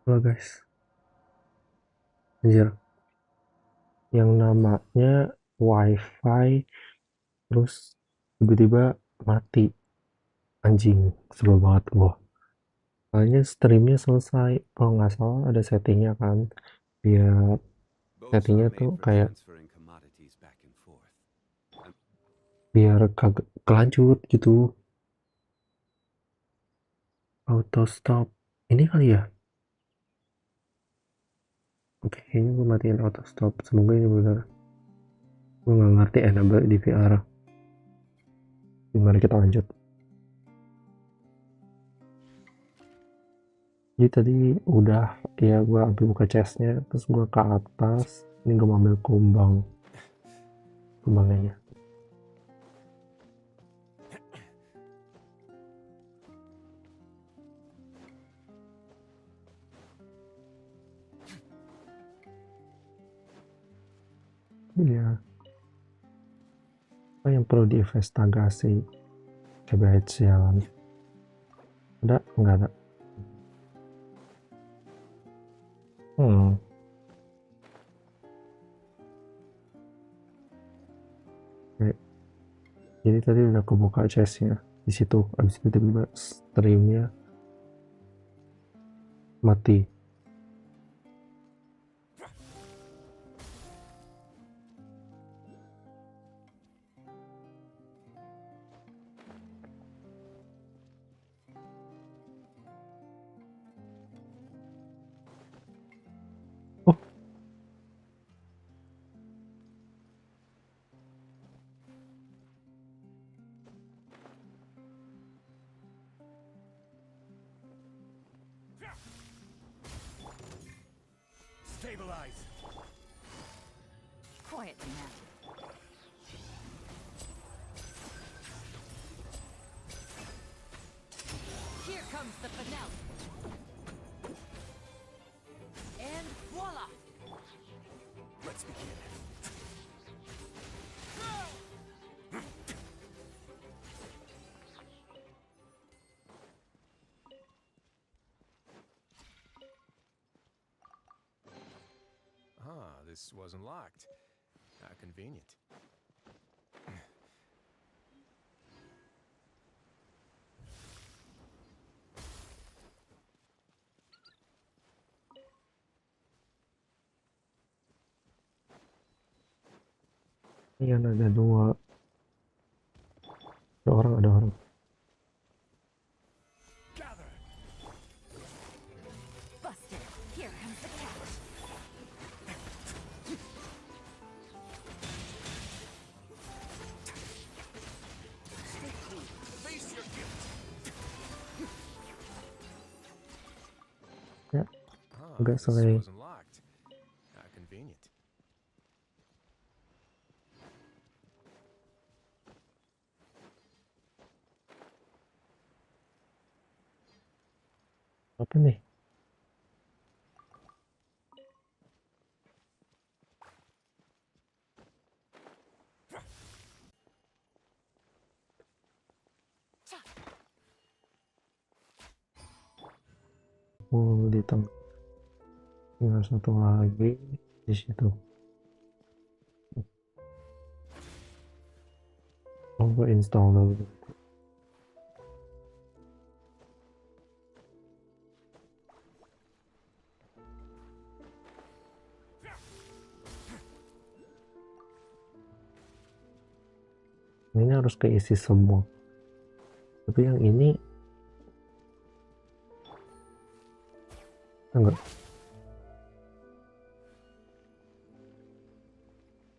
Halo guys, anjir, yang namanya wifi terus tiba-tiba mati, anjing, sebel banget gua. Soalnya streamnya selesai, kalau nggak salah ada settingnya kan, biar Boats settingnya are tuh made for kayak transferring commodities back and forth. biar kagak kelanjut gitu, auto stop. Ini kali ya? Oke, kayaknya gue matiin auto stop, semoga ini benar. Gue nggak ngerti enable di VR. Gimana kita lanjut? Jadi tadi udah ya gue ambil buka chestnya, terus gue ke atas. Ini gue ambil kumbangnya. Iya, apa yang perlu diinvestigasi? Coba jalan. Ada? Enggak ada. Hmm. Oke. Jadi tadi udah kebuka chestnya di situ. Abis itu tiba-tiba streamnya mati. Oh, Stabilize. Quietly now. Here comes the finale. And voila! Let's begin. This wasn't locked. How convenient. ini kan ada dua. Ada orang. Gather. Busted. Here comes the catch. Face your guilt. Ya, agak This selai. wasn't locked. How convenient. Apa nih? Oh, di tengah. Tinggal satu lagi di situ. Oh, gue install dulu. Ini harus keisi semua. Tapi yang ini enggak,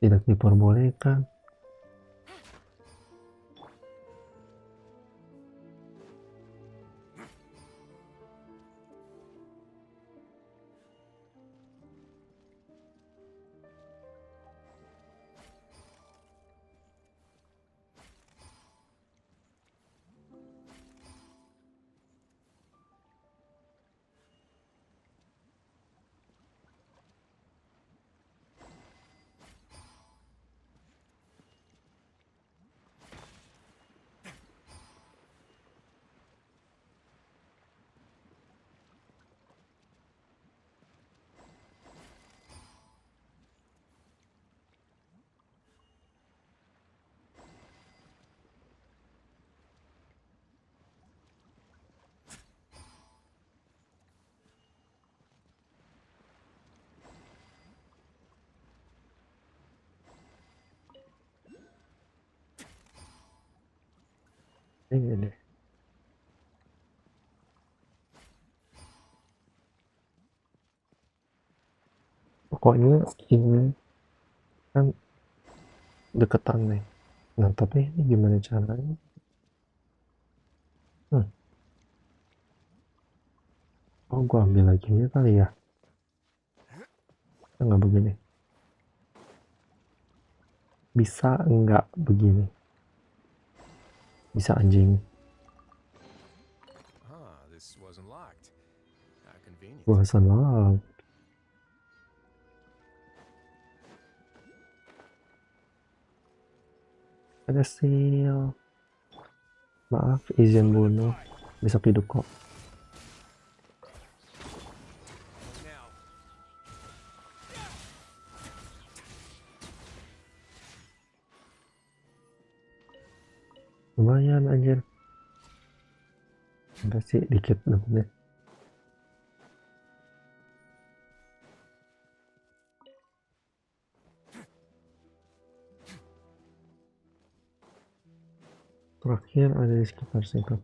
tidak diperbolehkan. Ini deh. Pokoknya ini kan deketan nih. Nah tapi ini gimana caranya? Hmm. Oh gua ambil lagi ini kali ya. Nggak begini. Bisa enggak begini? Bisa anjing. Ah, this wasn't locked. Convenient. Gua salah. Ada seal. Maaf, izin bunuh. Besok hidup kok. Now, Lumayan anjir. Ada sih dikit dapetnya. Terakhir ada di sekitar situ.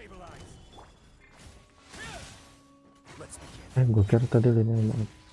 stabilize. Let's begin. Gue kira tadi 5.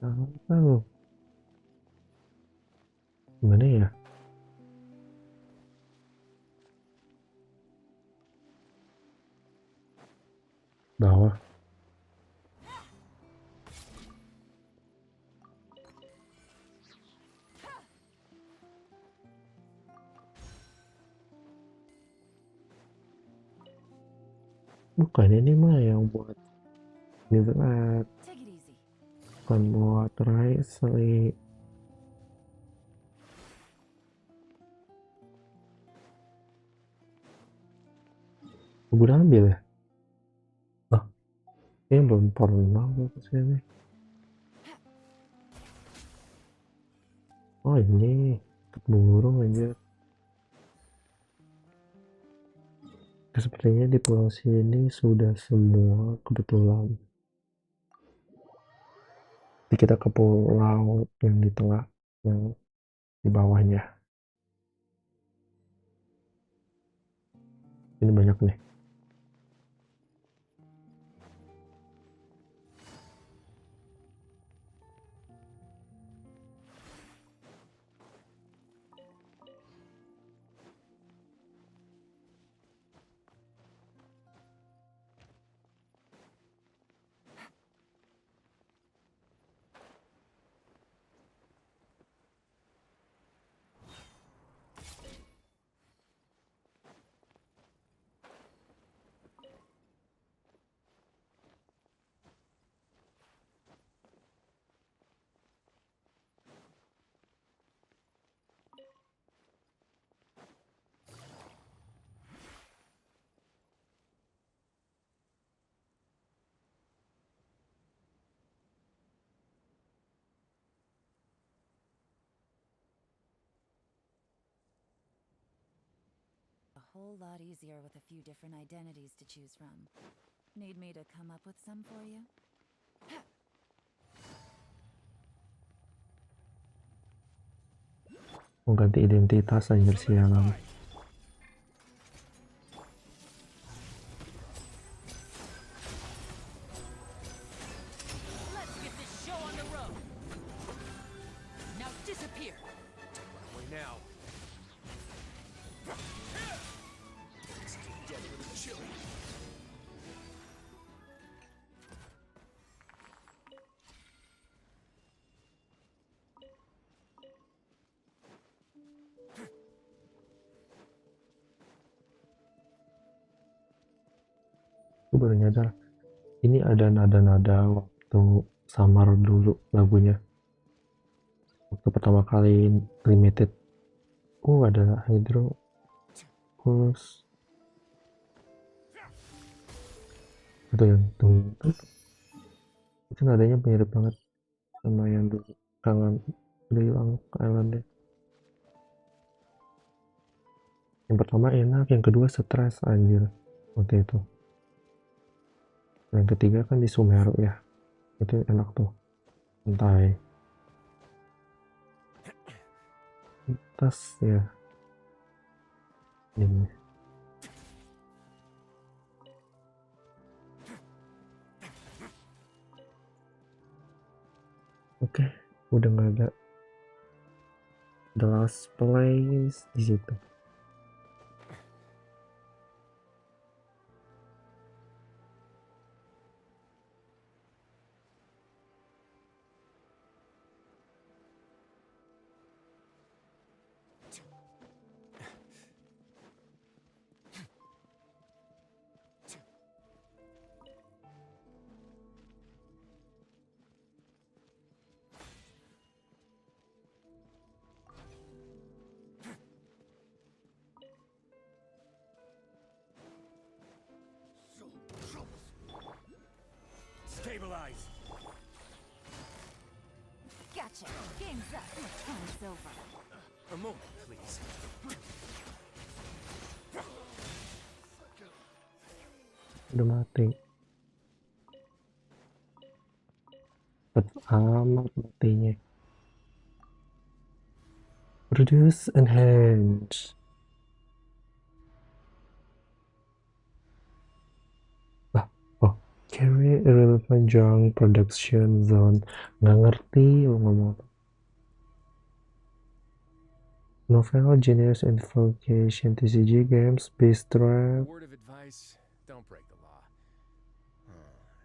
Apa lu? Gimana ya? Bawah. Bukan ini mah yang buat ini berat. Take it easy. Bukan buat Wriothesley. Gue udah ambil ya? Oh, ini belum pernah gue kesini. Oh ini burung aja. Sepertinya di pulau sini sudah semua kebetulan. Jadi kita ke pulau yang di tengah, yang di bawahnya. Ini banyak nih. A whole lot easier with a few different identities to choose from. Need me to come up with some for you? Mau ganti identitas anjir sialan. Let's get this show on the road. Now disappear. Wait now. It's dead with a chili. Gue baru nyadar. Ini ada nada-nada waktu waktu Summer dulu lagunya. Waktu pertama kali limited. Ada hydro. Terus itu yang itu nadanya mirip banget sama yang dulu. Kangen udah hilang islandnya. Yang pertama enak, yang kedua stres anjir waktu itu. Yang ketiga kan di Sumeru ya, itu enak tuh, santai. Tas ya ini. Oke, udah nggak ada the last place di situ. Stabilize. Gotcha. Game's up. Time's over. A moment, please. Udah mati. Cepet amat matinya. Produce enhance. Carry irrelevant junk production zone. Nggak ngerti lu ngomong apa. Novel, genius, invocation, TCG games, beast trap. Word of advice: don't break the law.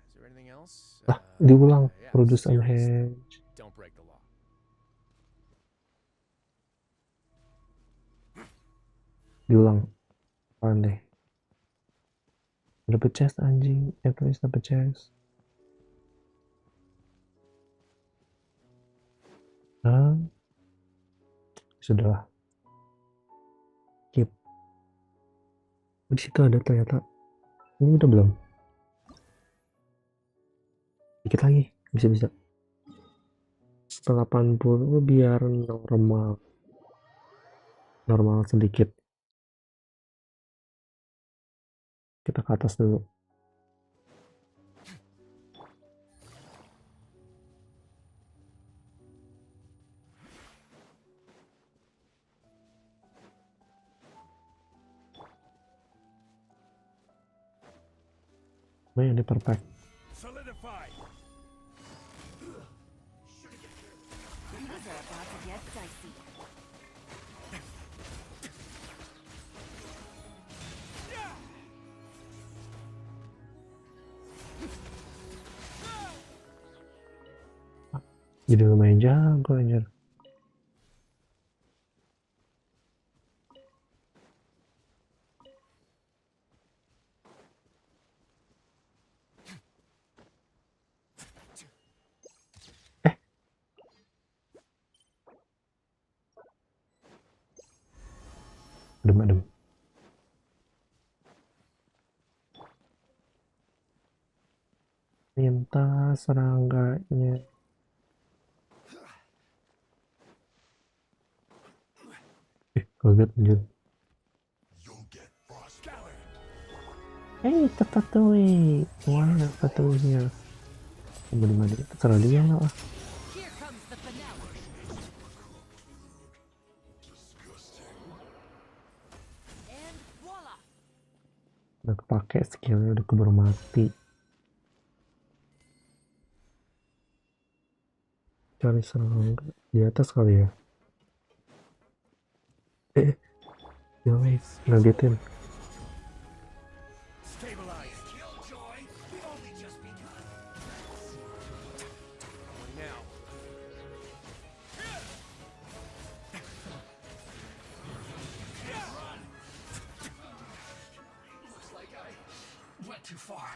Is there anything else? Diulang. Yeah, Produce seriously, enhance. don't break the law. Diulang. Apaan deh? Dapet chest anjing. Please dapet chest. Sudahlah. Keep. Di situ ada ternyata. Ini udah belum? Dikit lagi. Bisa. Setelah 80 biar normal. Normal sedikit. Kita ke atas dulu. Ini perfect. Solidify. Things are about to get dicey. Jadi lumayan jago anjir. Adem. Minta serangganya. Kaget anjir. Ratatouille. Wah, Ratatouille-nya. Mandi terserah dia lah. Here comes the finale. And voila. Udah kepake skillnya, udah keburu mati. Cari serangga di atas kali ya. Jangan ngagetin. Stabilize. Killjoy. We've only just begun. Now. Run. Looks like I went too far.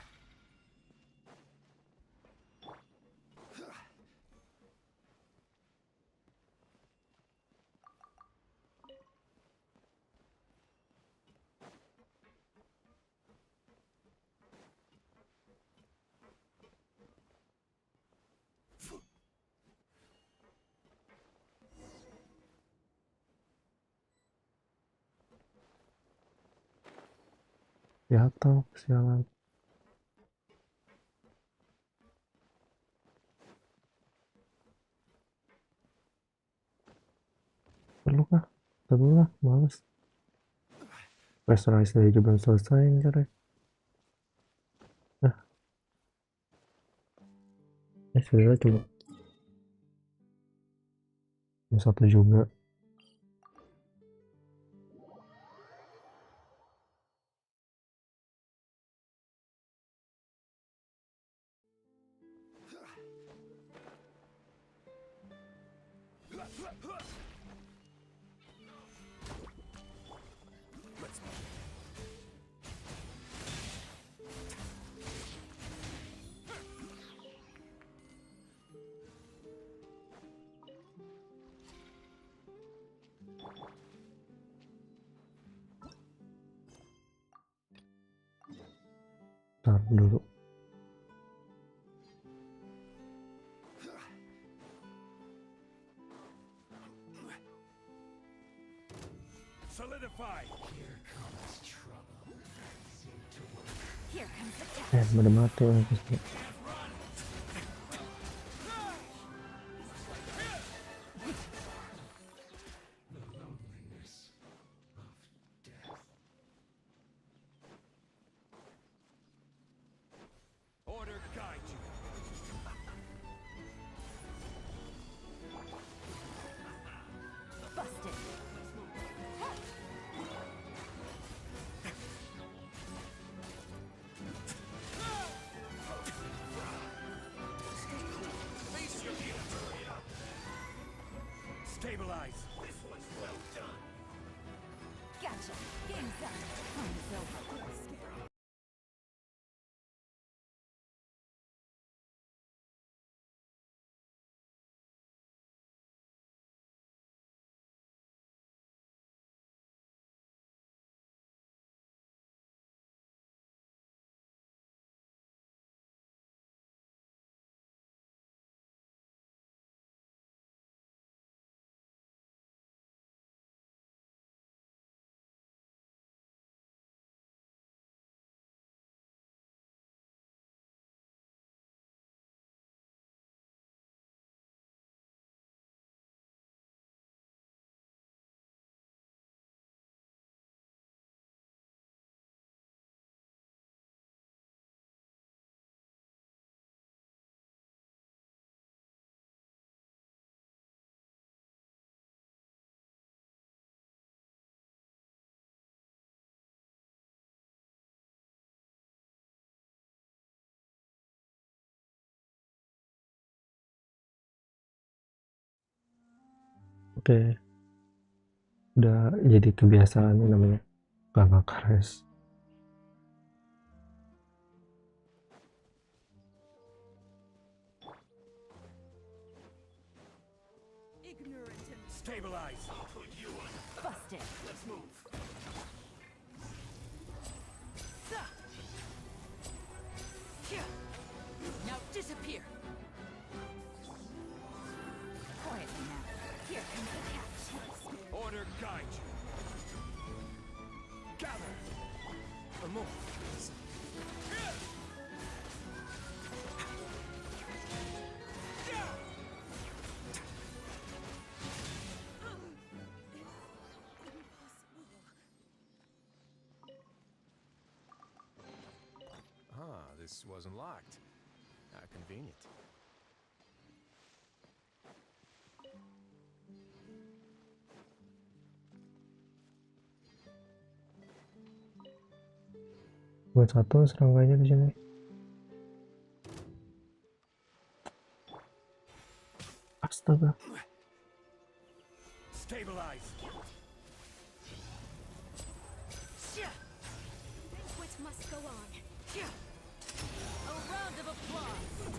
Jatuh, sialan. Perlu kah? Perlu lah, males. Wriothesley aja belum selesai ntar ya. Nah, sebenarnya cuma satu juga. Ntar dulu. Solidify. Here comes the test. Udah mati lagi. Order guide you. Busted. Stabilize. This one's well done. Gotcha. Game's up. Time's over. Oke, udah jadi kebiasaan namanya Bang Kares. Ignorant and Stabilize. busted. Let's move. Now disappear. Quietly now. Here comes the catch. Order guide you. Gather. A move. Ah, this wasn't locked. How convenient. Buat satu serangkanya di sini. Astaga. Stabilize. Which must go on. A round of applause.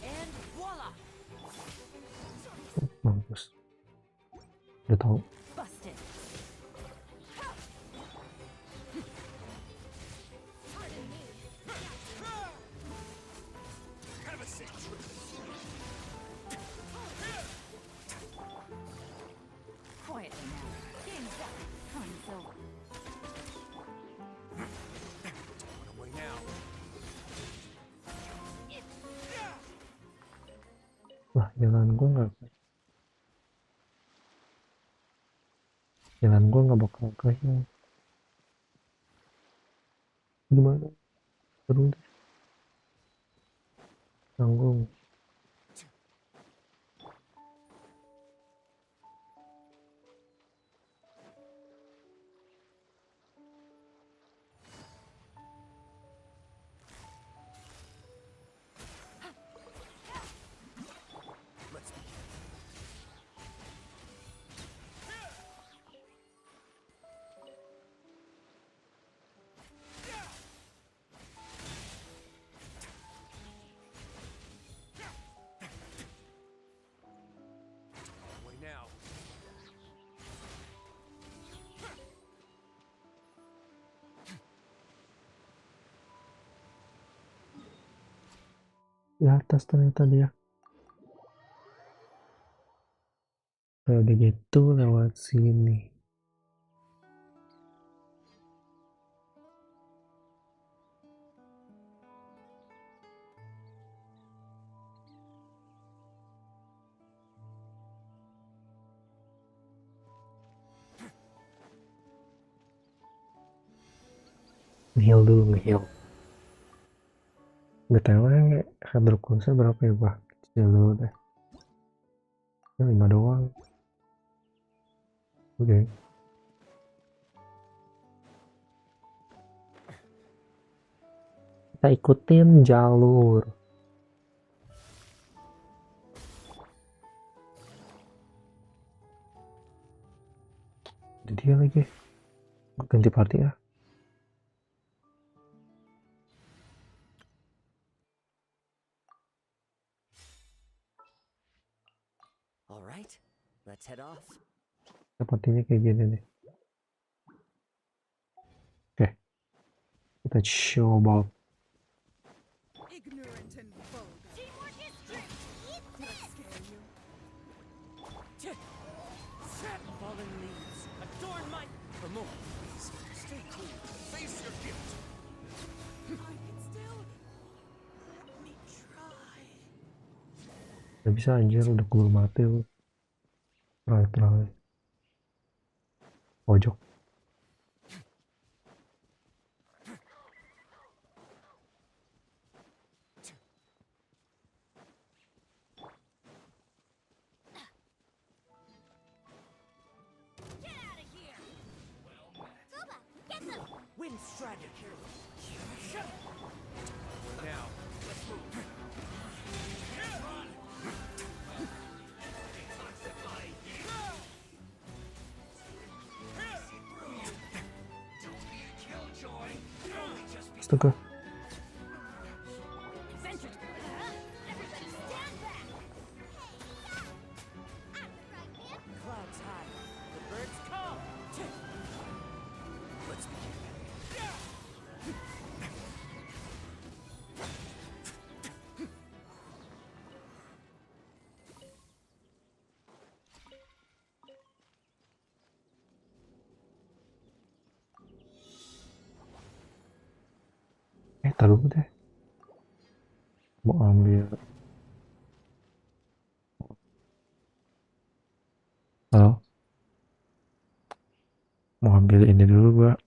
And voila. Mampus. Udah tahu. Busted. Have a seat. Quietly now. Game's up. Time's over. Lah jalan gua nggak bakal kayaknya gimana, terus tanggung. Way now. Di atas ternyata dia. Kalau begitu lewat sini. Ngeheal dulu, ngeheal. BTW hydroconnya berapa ya, Bah? Kecil dulu deh. Ini 5 doang. Oke. Kita ikutin jalur. Ada dia lagi. Ganti party ya. All right, let's head off. Partinya kayak gini nih. Oke. Kita coba. Ignorant and vulgar. Teamwork is strength. Eat Did I scare you? Fallen leaves, adorn my... For more, please. Stay cool. Face your gift. I can still. Let me try. Gak bisa anjir, udah keburu mati lu. Try. Pojok. Get out of here. Soba, get them. Wind strider. Now, let's move. Astaga. Adventures. Everybody stand back. Clouds high, the birds call. Let's begin. Taruh deh. Mau ambil. Halo. Mau ambil ini dulu, Mbak.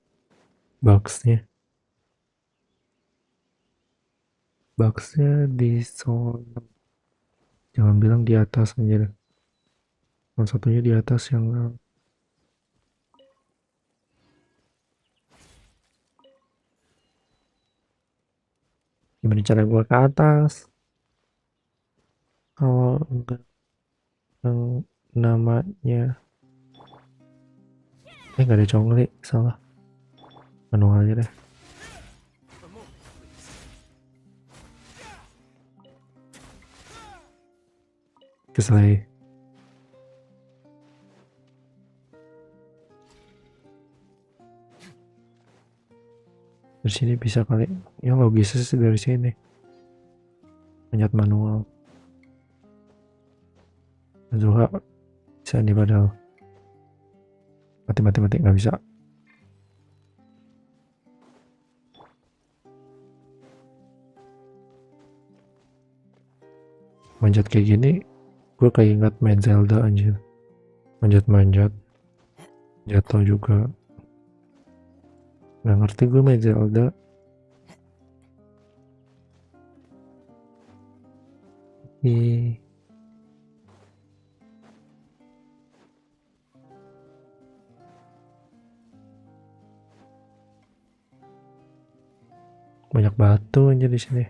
Boxnya di zona. Jangan bilang di atas aja. Yang satunya di atas yang gimana cara gua ke atas kalau enggak yang namanya nggak ada congli, salah, manual aja deh. For more, please. Keselai. Dari sini bisa kali ya, logisnya sih dari sini manjat manual. Juga bisa nih, padahal mati nggak bisa. Manjat kayak gini Gue keinget main Zelda anjir. Manjat-manjat. Jatuh juga. Nggak ngerti gue main Zelda. Banyak batu aja di sini.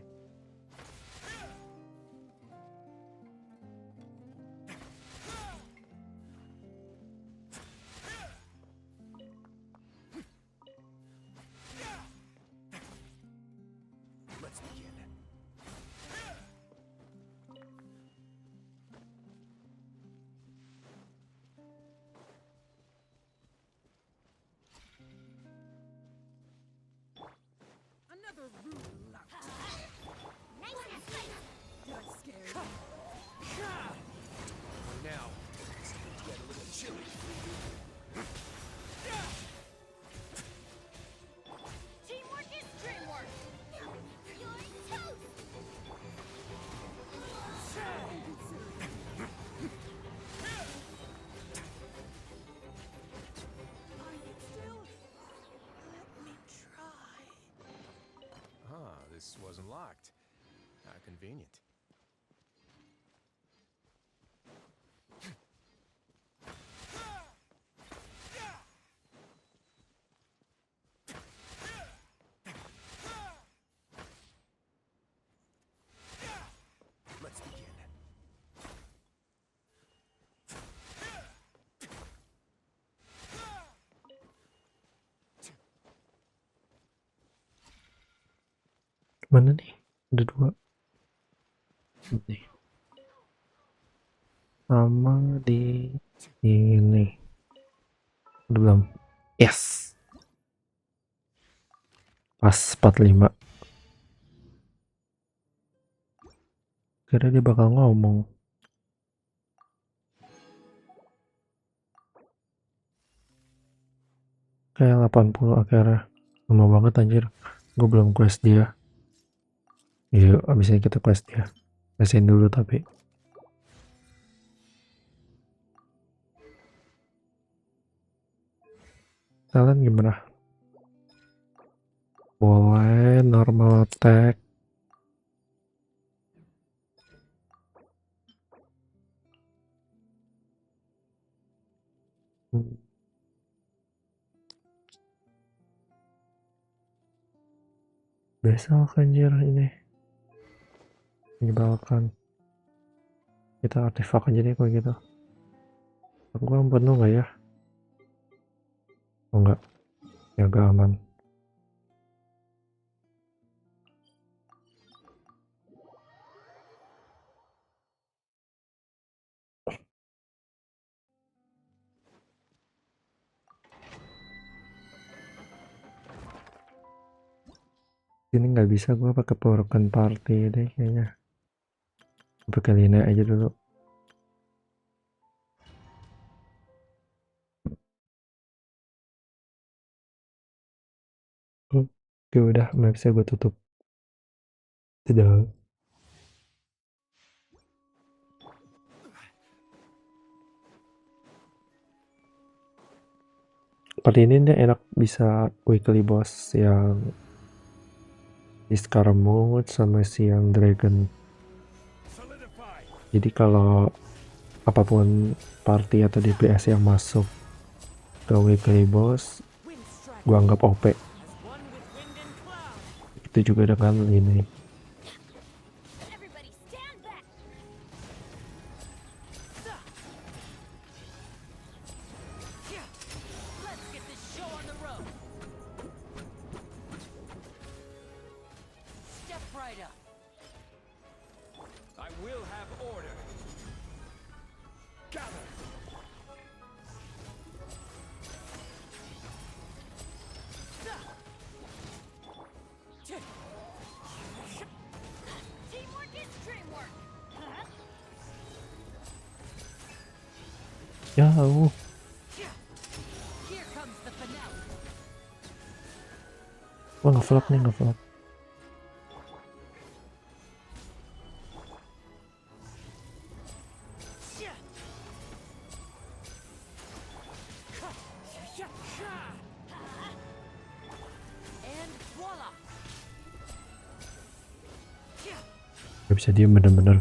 Let's begin. Another rude luck. Nice and slick. Did I scare you? Now, it's going to get a little chilly. Teamwork is dreamwork. You're toast. Are you still? Let me try. Ah, this wasn't locked. How convenient. Let's begin. Mana nih? Ada 2. Nih. Sama di ini. Udah belum? Yes. Pas 45. Kira dia bakal ngomong. Kayak 80 akhirnya. Lama banget anjir. Gue belum quest dia. Iya, abisnya kita quest dia. Questin dulu tapi. Kalian gimana? Boleh normal attack. Besok anjir ini. Menyebalkan. Kita artefak aja deh kalau gitu. Aku kan penuh nggak ya? Oh enggak. Ya agak aman. Ini nggak bisa gue pakai broken party deh kayaknya. Pakai Lina aja dulu. Oke udah, mapsnya gue tutup. Tidak. Part ini dia enak bisa weekly boss yang di Scaramouche sama si yang Dragon. Jadi kalau apapun party atau DPS yang masuk ke weekly boss, Wind strike gua anggap OP. as one with wind and cloud. Itu juga dengan ini. Everybody stand back. Let's get this show on the road. Step right up. I will have order. Gather. Teamwork is dreamwork. Ya, Here comes the finale. gua nge-vlog nih, nge-vlog. Gak bisa diem bener-bener.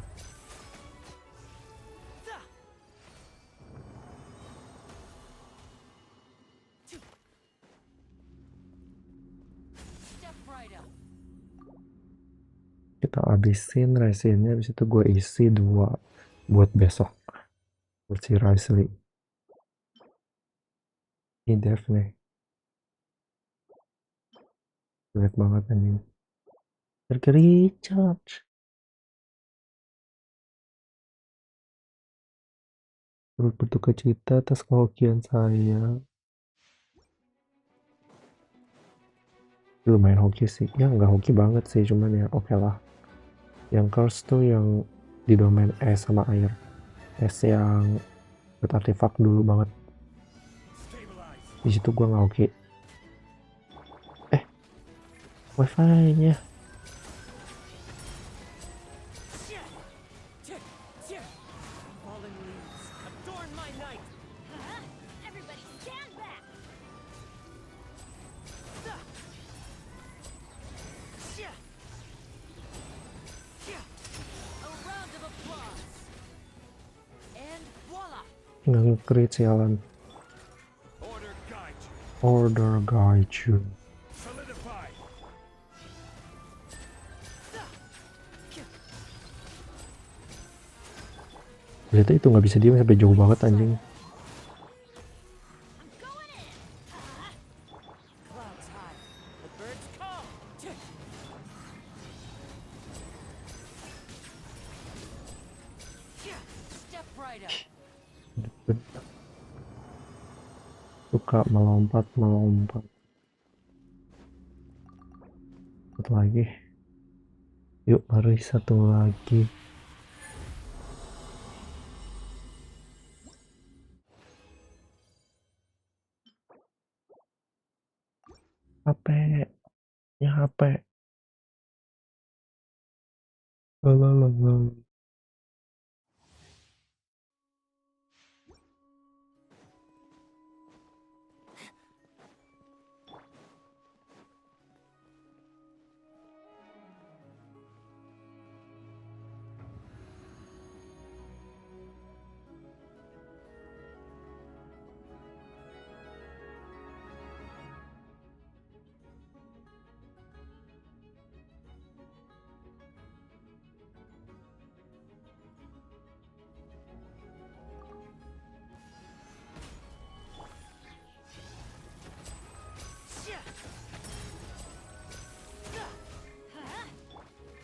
Step right up. Kita habisin resinnya, habis itu gue isi 2 buat besok. Buat si Wriothesley. Ini dev nih. Jelek banget anjing. Recharge. Turut berduka cita atas kehokian saya. Lumayan hoki sih. Ya nggak hoki banget sih, cuman ya oke lah. Yang curse tuh yang di domain es sama air. Es yang buat artefak dulu banget. Di situ gua nggak hoki. Wifi-nya. Fallen leaves, adorn my night. Everybody stand back! A round of applause. And voila. Nggak nge-crit sialan. Order guide you. Order guide you. Solidify. Ternyata itu nggak bisa diem sampai jauh banget anjing. I'm going in! Clouds high. The birds call. Step right up. Suka melompat. Satu lagi. Yuk mari satu lagi. HP. Ya HP. Lalalala.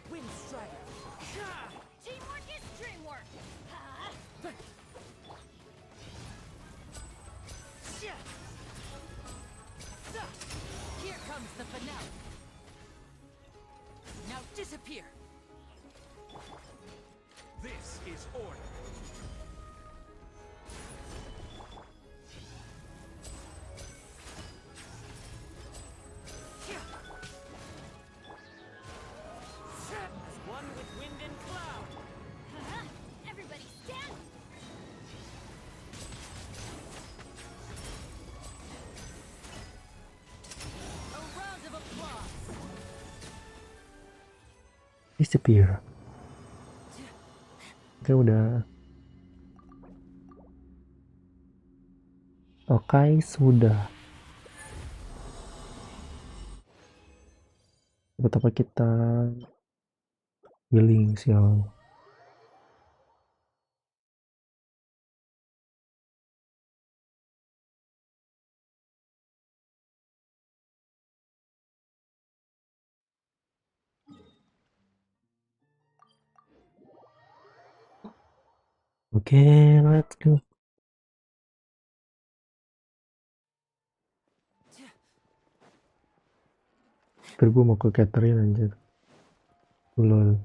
Wind strider. Teamwork is dreamwork! Here comes the finale. Now disappear. This is order. As one with wind and cloud. Everybody stand! A round of applause. Disappear. Oke udah. Oke sudah. Betapa kita healing sial. Oke, let's go. Terus gue mau ke Kerjain anjir. Lol.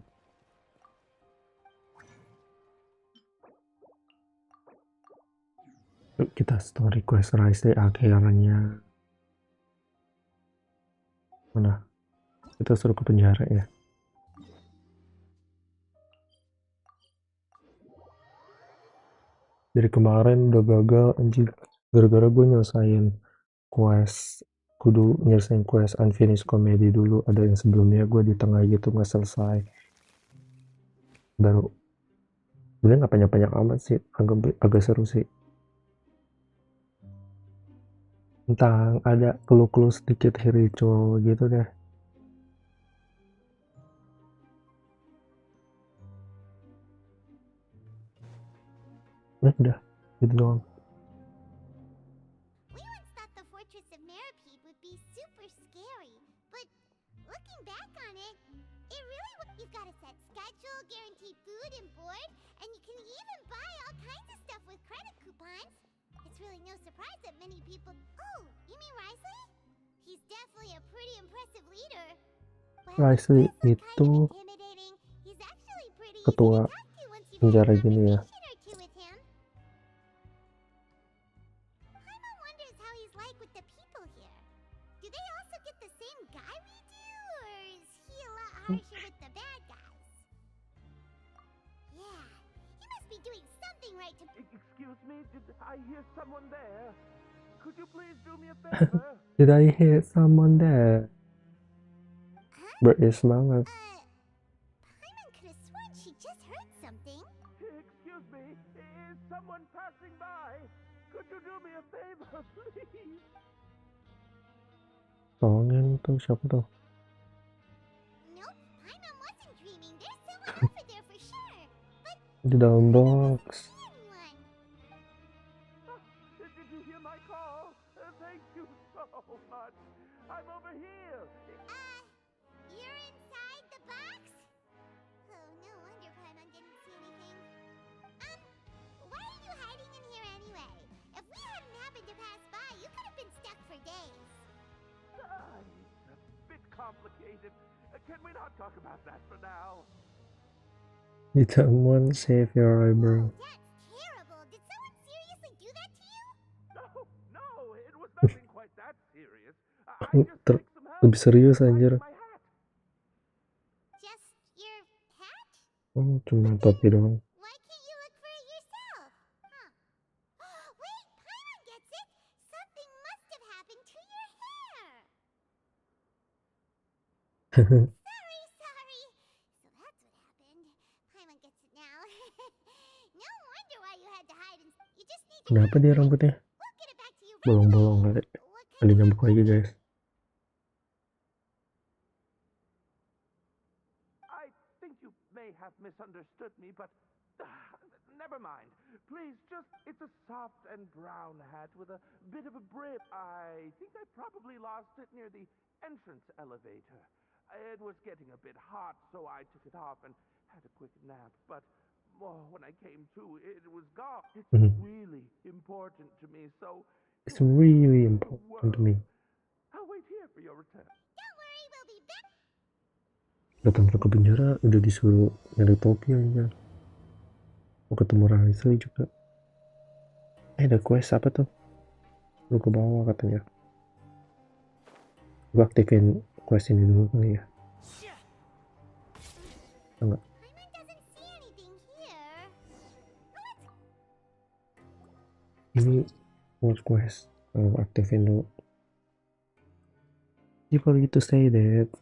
Yuk kita story quest Wriothesley akhirnya. Mana? Kita suruh ke penjara ya. Dari kemarin udah gagal anjir. Gara-gara gue nyelesain quest. Kudu nyelesain quest unfinished comedy dulu. Ada yang sebelumnya gue di tengah gitu nggak selesai. baru sebenarnya nggak banyak-banyak amat sih, agak seru sih. Tentang ada clue-clue sedikit ritual gitu deh. Udah gitu doang. We once thought the fortress of Maripede would be super scary, but looking back on it, it really you've got a set schedule, guaranteed food and board, and you can even buy all kinds of stuff with credit coupons. It's really no surprise that many people. Oh, you mean Wriothesley? He's definitely a pretty impressive leader. Well, Wriothesley he does look itu kind of intimidating. He's actually pretty easy to ketua talk to once you've had a penjara gini ya. conversation or two with him. Paimon wonders how he's like with the people here. Do they also get the same guy we do, or is he a lot harsher with the bad guys? Yeah, he must be doing something right to. Excuse me, did I hear someone there? Could you please do me a favor? Did I hear someone there? Beris banget. Paimon could have sworn she just heard something. Excuse me, is someone passing by? Could you do me a favor, please? Tolongin tuh siapa tuh? Nope, Paimon wasn't dreaming. There's someone over there for sure. But Di dalam box. anyone. Did you hear my call? Thank you so much. I'm over here. You're inside the box? Oh, no wonder Paimon didn't see anything. Why are you hiding in here anyway? If we hadn't happened to pass by, you could have been stuck for days. It's a bit complicated. Can we not talk about that for now? Did someone save your eyebrow? That's terrible. Did someone seriously do that to you? No, it was nothing quite that serious. I just like some help Lebih serius anjir. finding my hat. Just your hat? Oh, cuma topi doang. Why can't you look for it yourself? Huh. Wait, Paimon gets it. Something must have happened to your hair. Sorry. So that's what happened. Paimon gets it now. No wonder why you had to hide. You just need to. Kenapa dia rambutnya We'll get it back to you. bolong-bolong kali? What Ada nyambuk lagi guys. I think you may have misunderstood me, but never mind. Please, it's a soft and brown hat with a bit of a brim. I think I probably lost it near the entrance elevator. It was getting a bit hot, so I took it off and had a quick nap. But when I came to, it was gone. It's really important to me, so It's really important to me. I'll wait here for your return. Don't worry, we'll be back. Datang ke penjara udah disuruh nyari topi aja. Mau ketemu Wriothesley juga. Ada quest apa tuh? Lu ke bawah katanya. Gua aktifin quest ini dulu kali ya. Enggak. Paimon doesn't see anything here. Ini quest. Aktifin dulu. People need to say that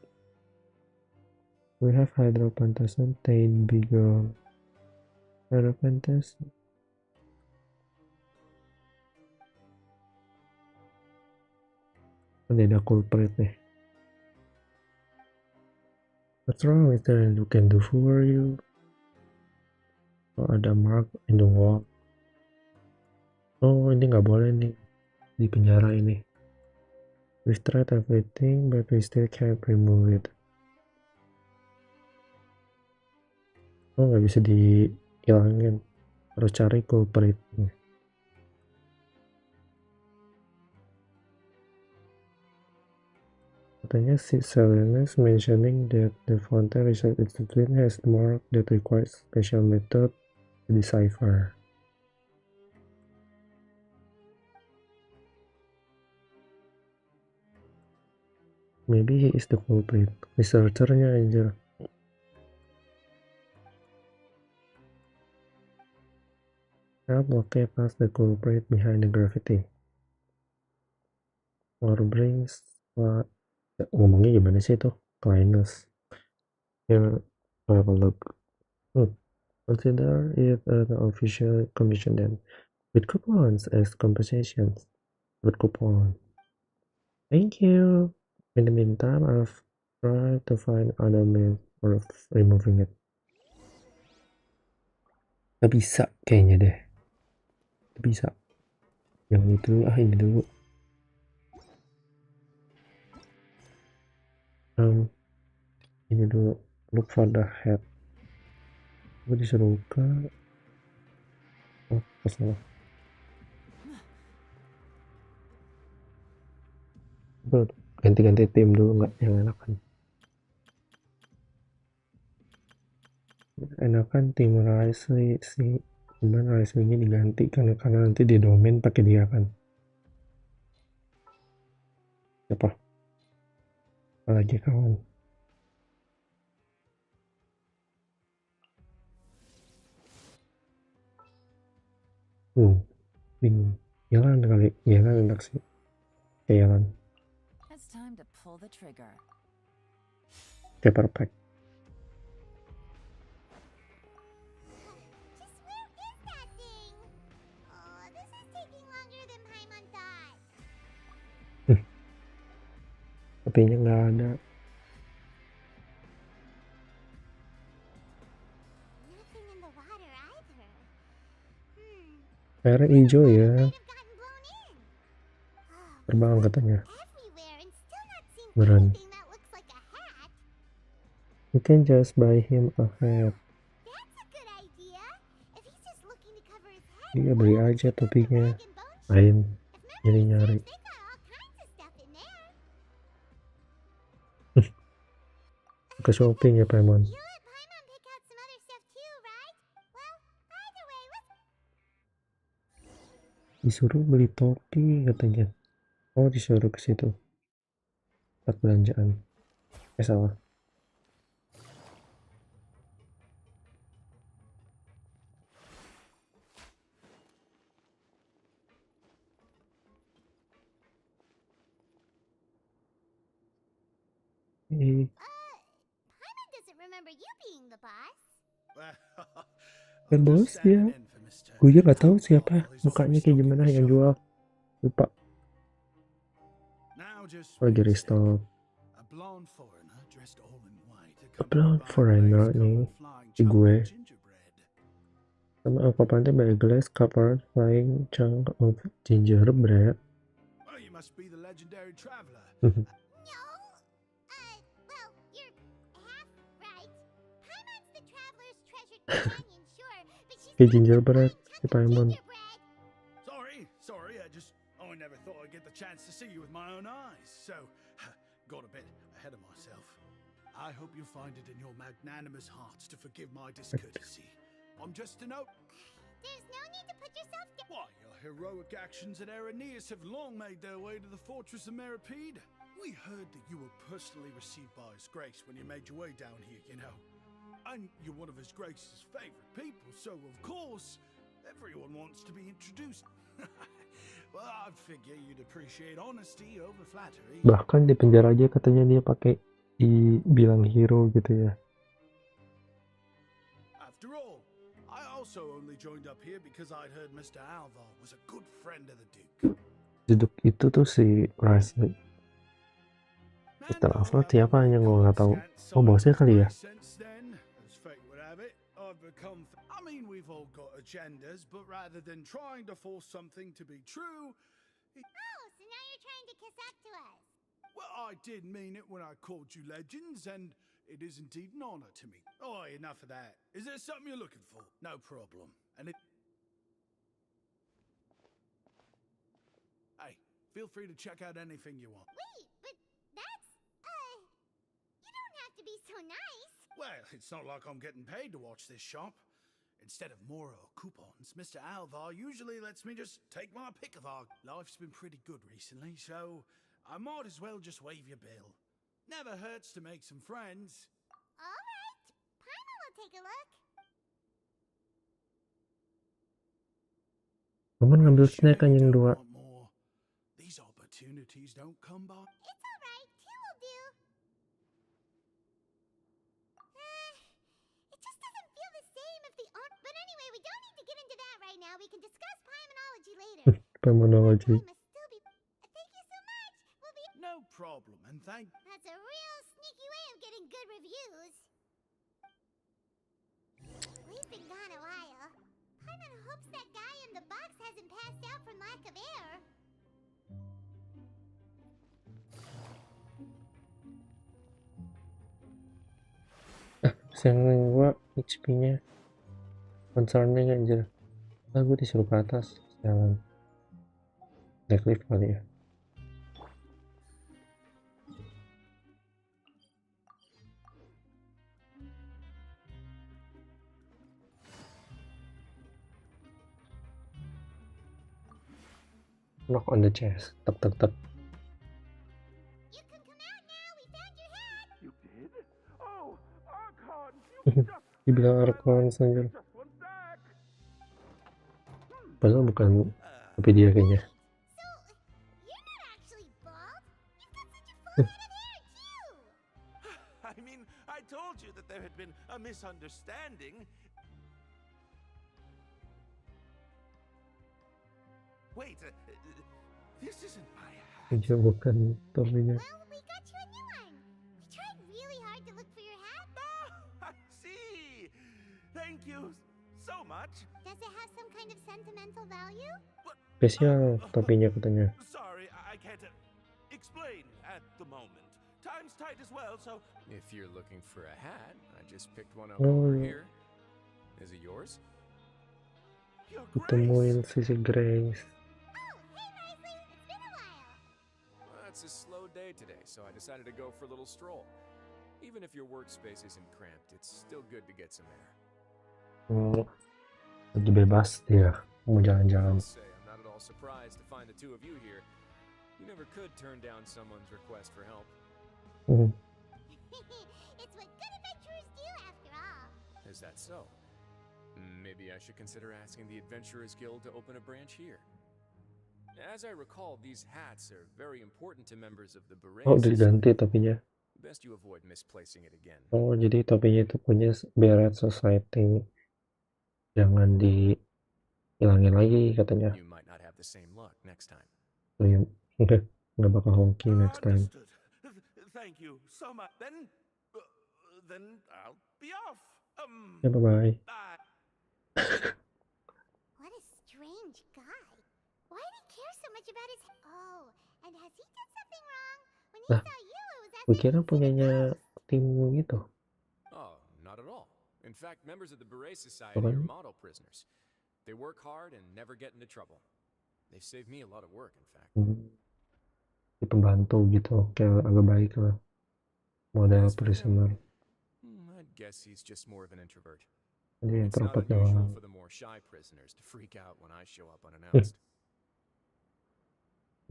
we have Hydrophantasm, Tain, Bigger, Hydrophantasm. Ada culprit nih. What's wrong? Is there anything you can do for you? Oh, ada mark in the wall. Oh, ini nggak boleh nih di penjara ini. We tried everything, but we still can't remove it. Oh, nggak bisa dihilangin. Harus cari culpritnya. Katanya si Sebelez mentioning that the fountain research institute has mark that requires special method to decipher. Maybe he is the culprit. Researchernya aja. Help locate us the culprit behind the graffiti. Or brings ngomongnya gimana sih itu? Kindness. Ya, have a look. Consider it an official commission then, with coupons as compensations. With coupon. Thank you. In the meantime, I've tried to find other means of removing it. Gak bisa kayaknya deh. Gak bisa. Yang itu dulu, ini dulu. Ini dulu. Look for the head. Gue disuruh ke... Oh, salah. Ganti-ganti tim dulu, nggak yang enakan. Enakan tim Wriothesley sih. Cuman Wriothesley-nya diganti karena nanti di domain pakai dia kan. Siapa? Apalagi kawan. Bingung. Jalan kali, jalan enak sih. Jalan. It's time to pull the trigger. Paper pack. Just where is that thing? Oh, this is taking longer than Paimon thought. Apinya nggak ada. Nothing in the water either. Airnya hijau ya. Might have gotten blown in. Oh, Terbang katanya. everywhere and still not seeing Beneran. anything that looks like a hat. You can just buy him a hat. That's a good idea. If he's just looking to cover his head, Iya why beli don't aja you go to topinya. Bag and Bone Shop? Main. If Jadi memory nyari. serves, they got all kinds of stuff in there. Ke shopping ya Paimon. You let Paimon pick out some other stuff too, right? Well, either way, let's... Disuruh beli topi katanya. Oh disuruh ke situ. Tempat belanjaan. Salah. Paimon doesn't remember you being the boss. Kan bos ya. Gue juga nggak tahu siapa mukanya kayak gimana yang jual. Lupa. Lagi restock. A blonde foreigner nih si gue. Sama aqua pantai by a glass covered flying chunk of gingerbread. Oh, you must be the legendary traveler. No, well, you're half right. Paimon's the traveler's treasured companion, sure, but she's Kayak got a gingerbread fine si chunk of Paimon. gingerbread. Sorry, I never thought I'd get the chance to see you with my own eyes, so got a bit ahead of myself. I hope you find it in your magnanimous hearts to forgive my discourtesy. I'm just a note. There's no need to put yourself down. Why, your heroic actions at Aeneas have long made their way to the fortress of Meripede. We heard that you were personally received by His Grace when you made your way down here, you know. And you're one of His Grace's favorite people, so of course, everyone wants to be introduced. Well, I figure you'd appreciate honesty over flattery. Bahkan di penjara aja katanya dia pakai bilang hero gitu ya. After all, I also only joined up here because I'd heard Mr. Alvar was a good friend of the Duke. Duduk itu tuh si Wriothesley. Mr. Alvar siapa yang gue nggak tahu. Oh bosnya kali ya. I mean, we've all got agendas, but rather than trying to force something to be true, Oh, so now you're trying to kiss up to us. well, I did mean it when I called you legends, and it is indeed an honor to me. Oh, enough of that. Is there something you're looking for? No problem. And it... Hey, feel free to check out anything you want. Wait, but that's, you don't have to be so nice. Well, it's not like I'm getting paid to watch this shop. Instead of more coupons, Mr. Alvar usually lets me just take my pick of our... Life's been pretty good recently, so I might as well just waive your bill. Never hurts to make some friends. All right, Paimon will take a look. Paimon ngambil snack kan yang dua. Want more? These opportunities don't come by. It's all right, two will do. It just doesn't feel the same if the we don't need to get into that right now. We can discuss Paimanology later. Terminology. I must still be. Thank you so much. We'll be. No problem, and thank. That's a real sneaky way of getting good reviews. We've been gone a while. Paimon hopes that guy in the box hasn't passed out from lack of air. Sayang gua HP-nya concerning anjir. Nah, gue disuruh ke atas. Jangan naik lift kali ya. Knock on the chest. Tek tek tek. You can come out now. We found your hat. You did? Oh, Archon, you just. Dibilang Archon anjir. Just one sec. Padahal bukan, tapi dia kayaknya. So, you're not actually bald. You've got such a full head of hair, too. I mean, I told you that there had been a misunderstanding. Wait, this isn't my hat. Dia bukan topinya. Well, we got you a new one. We tried really hard to look for your hat. Ah, I see. Thank you so much. Does it have some kind of sentimental value? Spesial topinya katanya. Sorry, I can't explain at the moment. Time's tight as well, so If you're looking for a hat, I just picked one up Oh, over yeah. here. Is it yours? Your Grace. Ketemuin sisi Grace. Oh, hey, Wriothesley. It's been a while. Well, it's a slow day today, so I decided to go for a little stroll. Even if your workspace isn't cramped, it's still good to get some air. Lagi bebas dia mau I'll jalan-jalan. say I'm not at all surprised to find the two of you here. You never could turn down someone's request for help. It's what good adventurers do, after all. Is that so? Maybe I should consider asking the Adventurers Guild to open a branch here. As I recall, these hats are very important to members of the Beret Oh, Society. diganti topinya. Best you avoid misplacing it again. Oh, jadi topinya itu punya Beret Society. Jangan dihilangin lagi katanya. You might not have the same luck next time. Oh, iya. Nggak bakal honky next time. Understood. Thank you so much. Then I'll be off. Ya, bye-bye. Bye. What a strange guy. Why did he care so much about his... Oh, and has he done something wrong? When he Nah, saw you, it was as gue if kira he said punyanya yes. timmu gitu. Oh, not at all. In fact, members of the Beret Society are model prisoners. They work hard and never get into trouble. They've saved me a lot of work, in fact. Di pembantu gitu, kayak agak baik lah. Model As for him, prisoner. I'd guess he's just more of an introvert. Jadi It's not introvert unusual doang. for the more shy prisoners to freak out when I show up unannounced.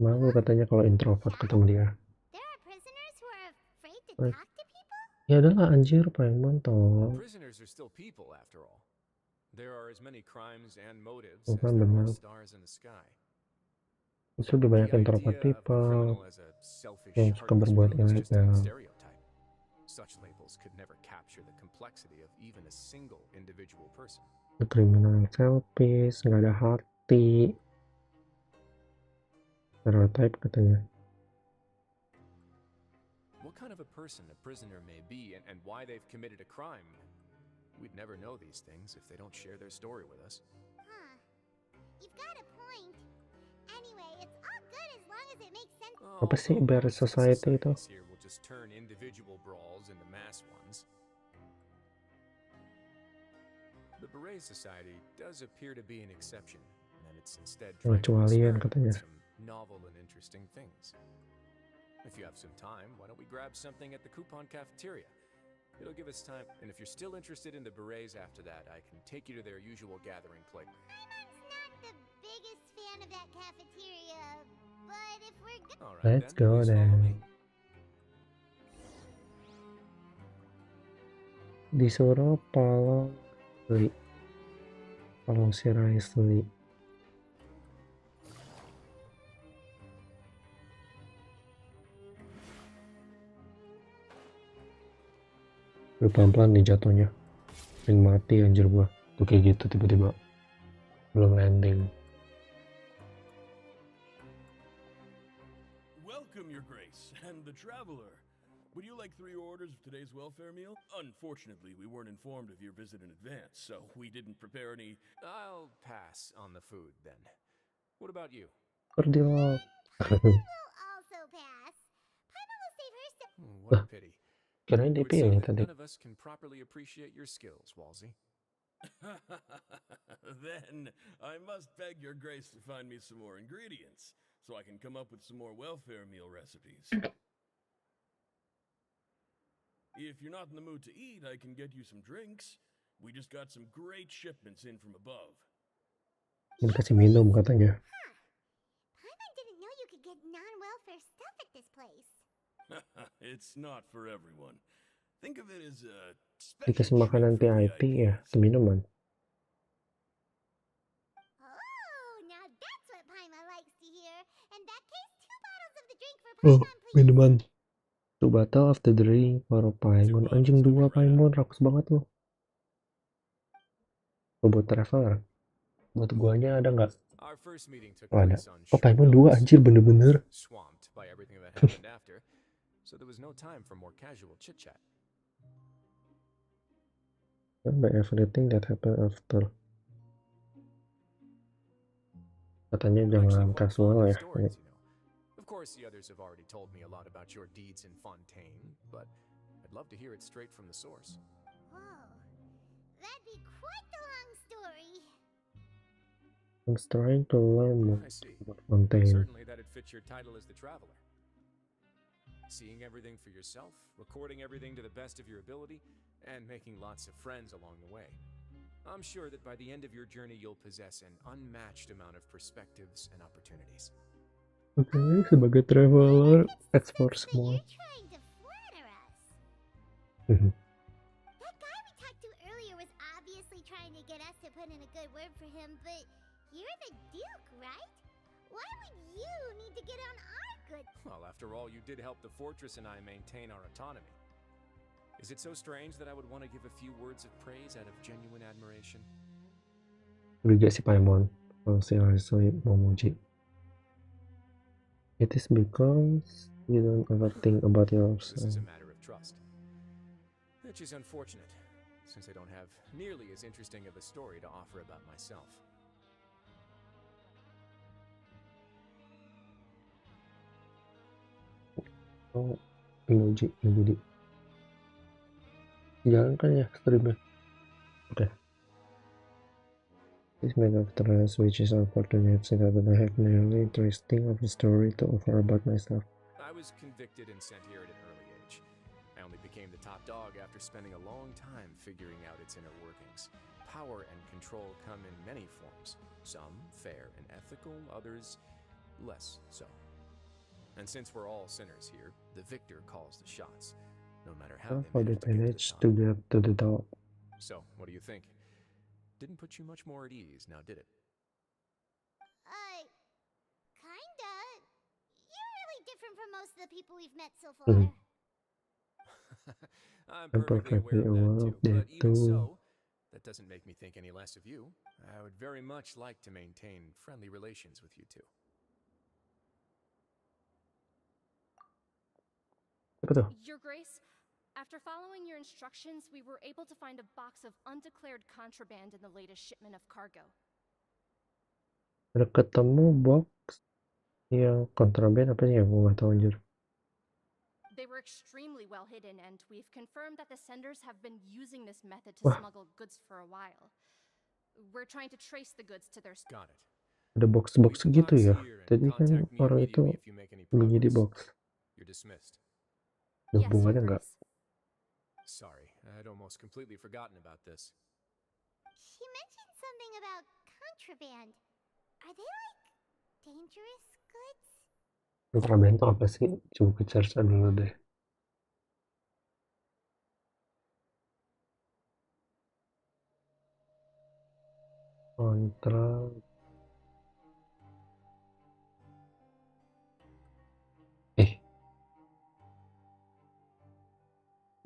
Malu katanya kalau introvert ketemu dia. There are prisoners who are afraid to Right. talk to people? Ya adalah anjir, paling mantap. Prisoners are still people, after all. There are as many crimes and motives Oh, as kan there are benar. stars in the sky. Justru lebih banyak The introvert idea of a people criminal as a selfish, yang suka heartless berbuat villain is just a ilegal. stereotype. Such labels could never capture the complexity of even a single individual person. Kriminal yang selfish, nggak ada hati. Stereotype katanya. What kind of a person a prisoner may be and why they've committed a crime, we'd never know these things if they don't share their story with us. Huh. You've got a point. Anyway, it's all good as long as it makes sense. Apa sih Although Beret most of the Society itu? societies here will just turn individual brawls into mass ones. The Beret Society does appear to be an exception, and it's instead trying to Pengecualian experiment katanya. with some novel and interesting things. If you have some time, why don't we grab something at the coupon cafeteria? It'll give us time, and if you're still interested in the Berets after that, I can take you to their usual gathering place. Paimon's not the biggest fan of that cafeteria, but if we're good... All right, Let's then, go please follow me. then. Disuruh follow si Wriothesley. Pelan-pelan nih jatuhnya. Ring mati anjir gua. Tuh kayak gitu tiba-tiba belum landing. Welcome, Your Grace, and the Traveler. Would you like 3 orders of today's welfare meal? Unfortunately, we weren't informed of your visit in advance, so we didn't prepare any... I'll pass on the food then. What about you? Cordial. Will also pass. Paimon will save her stuff. What a pity. Kirain It would seem dipilih that tadi. none of us can properly appreciate your skills, Walsey. Then I must beg Your Grace to find me some more ingredients, so I can come up with some more welfare meal recipes. If you're not in the mood to eat, I can get you some drinks. We just got some great shipments in from above. Dikasih minum katanya. Paimon didn't know you could get non-welfare stuff at this place. It's not for everyone. Think of it as a Dikasih special makanan treat for VIP ya, VIPs. minuman. Oh, now that's what Paimon likes to hear. In that case, 2 bottles of the drink for Oh, Paimon, please. minuman. To battle of the drink for Paimon. Anjing 2 Paimon, rakus banget loh. Oh, buat traveler. Buat guanya ada nggak? Our first meeting took Oh, ada. place on Oh, short Paimon 2 notice. anjir bener-bener. Swamped by everything that happened after, so there was no time for more casual chit-chat. By everything that happened after. Katanya I'm actually jangan quite casual fond of ya. stories, you know. Of course, the others have already told me a lot about your deeds in Fontaine, but I'd love to hear it straight from the source. Whoa, that'd be quite the long story. I'm trying to learn more I see. about Fontaine. Certainly that'd fit your title as the Traveler. Seeing everything for yourself, recording everything to the best of your ability, and making lots of friends along the way. I'm sure that by the end of your journey you'll possess an unmatched amount of perspectives and opportunities. Oke, sebagai traveler, explore That semua. you're trying to flatter us. Mhm. That guy we talked to earlier was obviously trying to get us to put in a good word for him, but you're the Duke, right? Why would you need to get on our good... Well, after all, you did help the fortress and I maintain our autonomy. Is it so strange that I would want to give a few words of praise out of genuine admiration? Juga si Paimon, kalau seriously memuji. It is because you don't ever think about This is yourself. a matter of trust. Which is unfortunate, since I don't have nearly as interesting of a story to offer about myself. Oh, emoji, emoji. Jalan kan ya streamnya. Oke. This made of trust, which is unfortunate since I have nearly interesting of a story to offer about myself. I was convicted and sent here at an early age. I only became the top dog after spending a long time figuring out its inner workings. Power and control come in many forms. Some fair and ethical, others less so. And since we're all sinners here, the victor calls the shots, no matter how How they they manage managed to to get to the top. get to the top. So, what do you think? Didn't put you much more at ease, now did it? Kinda. You're really different from most of the people we've met so far. Mhm. I'm I'm perfectly aware of that too, but even too. so, that doesn't make me think any less of you. I would very much like to maintain friendly relations with you two. Apa tuh? Your Grace, after following your instructions, we were able to find a box of undeclared contraband in the latest shipment of cargo. Ada ketemu box yang kontraben apa sih ya? Gue nggak tahu anjir. They were extremely well hidden, and we've confirmed that the senders have been using this method to Wah. smuggle goods for a while. We're trying to trace the goods to their... Got it. Ada box-box Leave the gitu box ya. here and Tadi kan contact me orang itu immediately if you make any beli di progress. box. You're dismissed. Ada Yes, Your hubungannya nggak? Grace. Sorry, I'd almost completely forgotten about this. She mentioned something about contraband. Are they like dangerous goods? Kontraben itu apa sih? Coba ke search dulu deh. Kontra.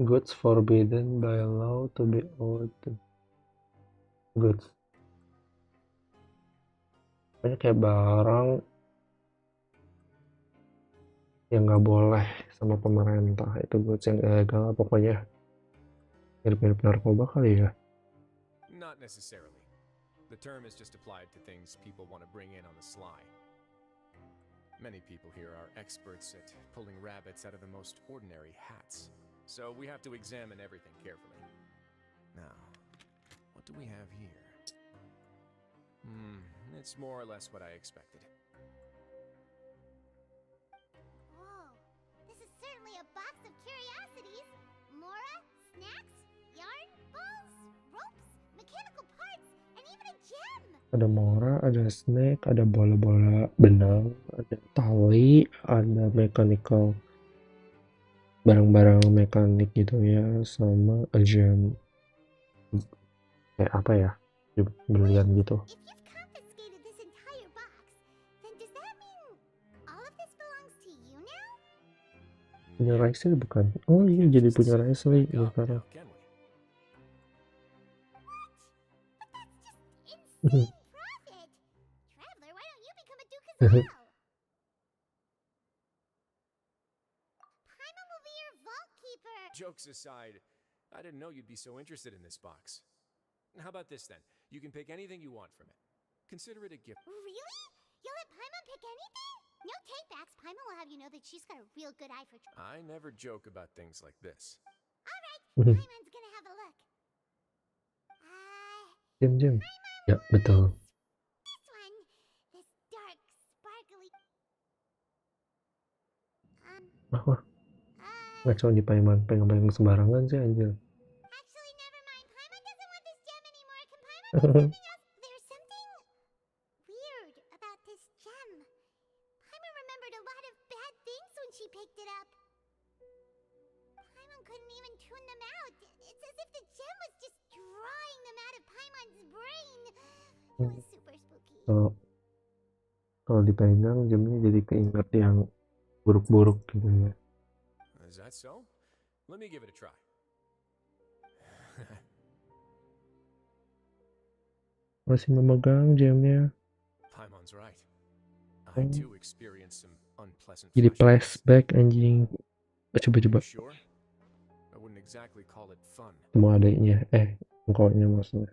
Goods forbidden by law to be owned. goods. Banyak kayak barang yang nggak boleh sama pemerintah, itu goods yang ilegal, pokoknya mirip-mirip narkoba kali ya. Not necessarily. The term is just applied to things people want to bring in on the sly. Many people here are experts at pulling rabbits out of the most ordinary hats, so we have to examine everything carefully. Now, what do we have here? It's more or less what I expected. Whoa, this is certainly a box of curiosities. Mora, snacks, yarn, balls, ropes, mechanical parts, and even a gem. Ada mora, ada snake, ada bola-bola benang, ada tali, ada mechanical, barang-barang mekanik gitu ya, sama gem. Kayak apa ya? Berlian gitu. If you've confiscated this entire box, then does that mean all of this belongs to you now? Punya Wriothesley bukan? Oh iya, jadi punya Wriothesley ya sekarang. Can we? But that's just insane profit! Traveler, why don't you become a duke as well? Paimon will be your vault keeper! Jokes aside, I didn't know you'd be so interested in this box. How about this then? You can pick anything you want from it. Consider it a gift. Really? You'll let Paimon pick anything? No takebacks. Paimon will have you know that she's got a real good eye for I never joke about things like this. Alright, Paimon's gonna have a look. Jam. Paimon Ya, betul. this one. This dark, sparkly... Wah, ngaco di Paimon, pegang-pegang sembarangan sih anjir. Actually, never mind. Paimon doesn't want this gem anymore. Can Paimon get something else? There's something weird about this gem. Paimon remembered a lot of bad things when she picked it up. Paimon couldn't even tune them out. It's as if the gem was just drawing them out of Paimon's brain. It was super spooky. Kalau dipegang jamnya jadi keinget yang buruk-buruk gitu ya. Is that so? Let me give it a try. Masih memegang jamnya. Paimon's right. I too experienced some unpleasant Jadi flashbacks. flashback anjing. Coba-coba. You sure? I wouldn't exactly call it fun. Semua adiknya. Engkaunya maksudnya.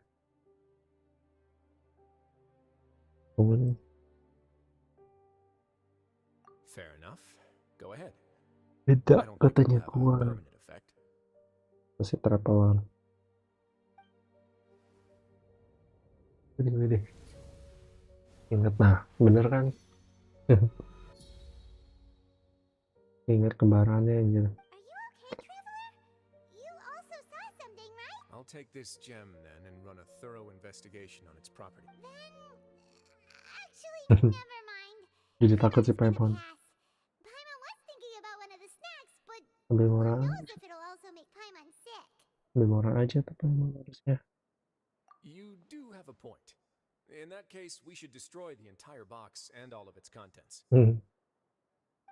Fair enough. Go ahead. Beda I don't think katanya it'll have a gua. permanent effect. Masih traveler. Widih. Ingat, nah bener kan? Ingat kembarannya anjir. Are you okay, Traveler? You also saw something, right? I'll take this gem then and run a thorough investigation on its property. Then... Actually, never mind. Jadi takut si Paimon's Paimon. gonna pass. Paimon was thinking about one of the snacks, but Ambil who mora, knows if it'll also make Paimon sick. ambil mora aja tuh Paimon harusnya. You do have a point. In that case, we should destroy the entire box and all of its contents. Gua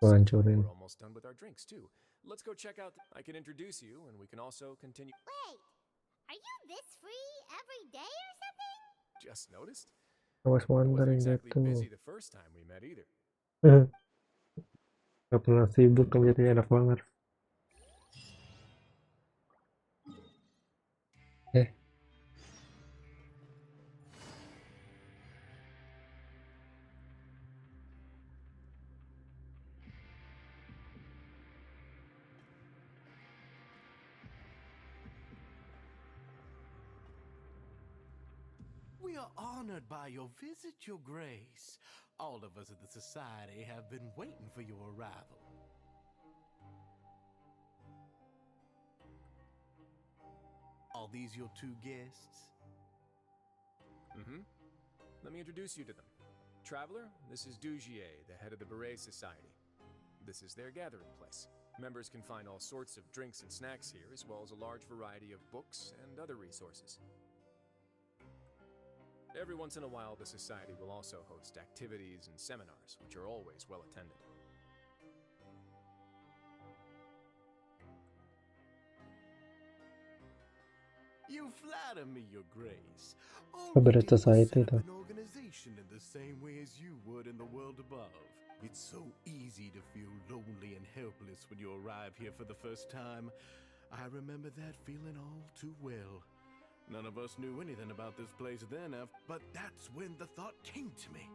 hancurin. We're almost done with our drinks too. Let's go check out. I can introduce you, and we can also continue. Wait, are you this free every day or something? Just noticed? I was I wasn't wondering that exactly too. busy the first time we met either. Gak pernah sibuk, kamu jadi enak banget. We are honored by your visit, Your Grace. All of us at the Society have been waiting for your arrival. Are these your two guests? Let me introduce you to them. Traveler, this is Dugier, the head of the Beret Society. This is their gathering place. Members can find all sorts of drinks and snacks here, as well as a large variety of books and other resources. Every once in a while, the Society will also host activities and seminars, which are always well attended. You flatter me, Your Grace. All Apa we berat did was society set up tuh? an organization in the same way as you would in the world above. It's so easy to feel lonely and helpless when you arrive here for the first time. I remember that feeling all too well. None of us knew anything about this place then, but that's when the thought came to me.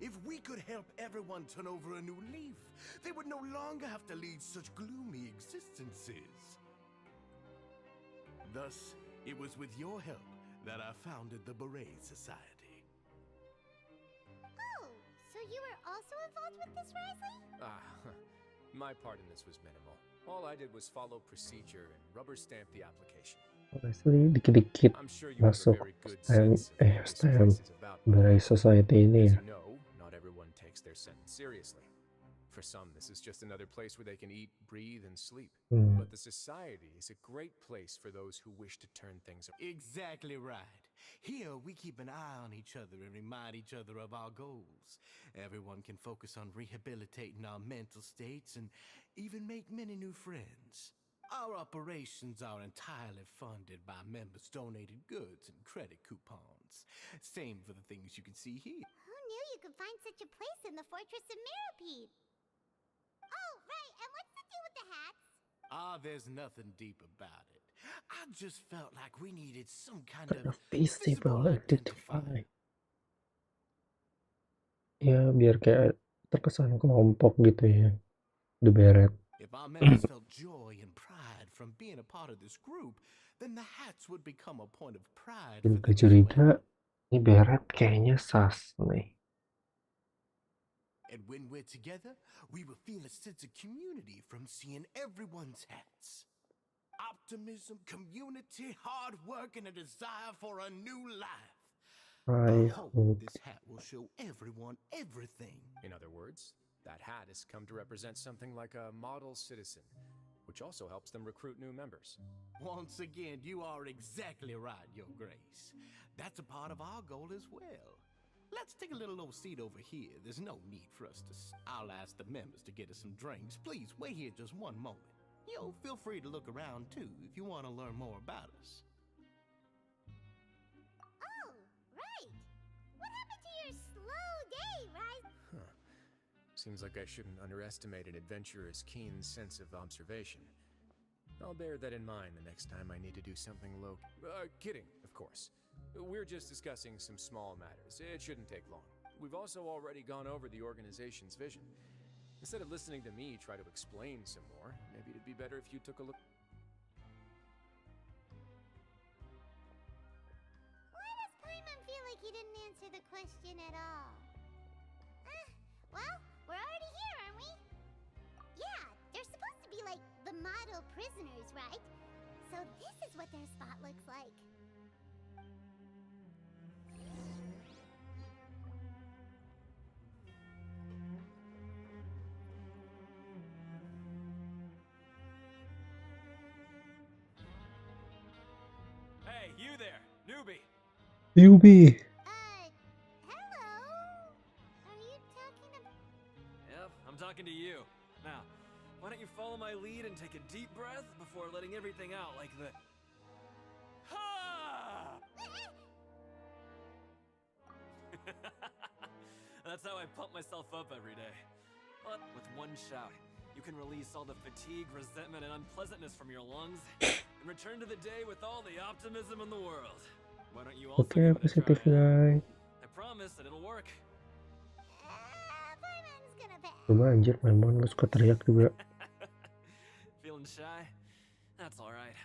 If we could help everyone turn over a new leaf, they would no longer have to lead such gloomy existences. Thus, it was with your help that I founded the Beret Society. Oh, so you were also involved with this, Wriothesley? My part in this was minimal. All I did was follow procedure and rubber stamp the application. Honestly, dikit-dikit I'm sure you have a masuk very good STEM, sense of what this STEM place is about. Beret Society ini As ya. you know, not everyone takes their sentence seriously. For some, this is just another place where they can eat, breathe, and sleep. But the society is a great place for those who wish to turn things around. Exactly right. Here, we keep an eye on each other and remind each other of our goals. Everyone can focus on rehabilitating our mental states and even make many new friends. Our operations are entirely funded by members' donated goods and credit coupons. Same for the things you can see here. Who knew you could find such a place in the Fortress of Meripede? Oh, right, and what's the deal with the hats? There's nothing deep about it. I just felt like we needed some kind of Visible, visible identify. identifier. Ya, biar kayak terkesan kelompok gitu ya. The Beret. If our members felt joy and pride from being a part of this group, then the hats would become a point of pride for Juga them as curiga, well. ini Beret kayaknya sas nih. And when we're together, we will feel a sense of community from seeing everyone's hats. Optimism, community, hard work, and a desire for a new life. I hope this hat will show everyone everything. In other words, that hat has come to represent something like a model citizen, which also helps them recruit new members. Once again, you are exactly right, Your Grace. That's a part of our goal as well. Let's take a little old seat over here. There's no need for us to... I'll ask the members to get us some drinks. Please, wait here just one moment. Feel free to look around, too, if you want to learn more about us. Oh, right. What happened to your slow day, Rise? Seems like I shouldn't underestimate an adventurer's keen sense of observation. I'll bear that in mind the next time I need to do something low... kidding, of course. We're just discussing some small matters. It shouldn't take long. We've also already gone over the organization's vision. Instead of listening to me try to explain some more, maybe it'd be better if you took a look... Why does Paimon feel like he didn't answer the question at all? Well, we're already here, aren't we? Yeah, they're supposed to be like the model prisoners, right? So this is what their spot looks like. Hey, you there, newbie! Newbie! Hello? Are you talking about... Yep, I'm talking to you. Now, why don't you follow my lead and take a deep breath before letting everything out like the... Ha! That's how I pump myself up every day. But with one shout, you can release all the fatigue, resentment, and unpleasantness from your lungs and return to the day with all the optimism in the world. Why don't you also give it a Positive try, huh? guy. I promise that it'll work. Paimon's gonna pass. Coba anjir, Paimon lu suka teriak juga. Feeling shy? That's alright.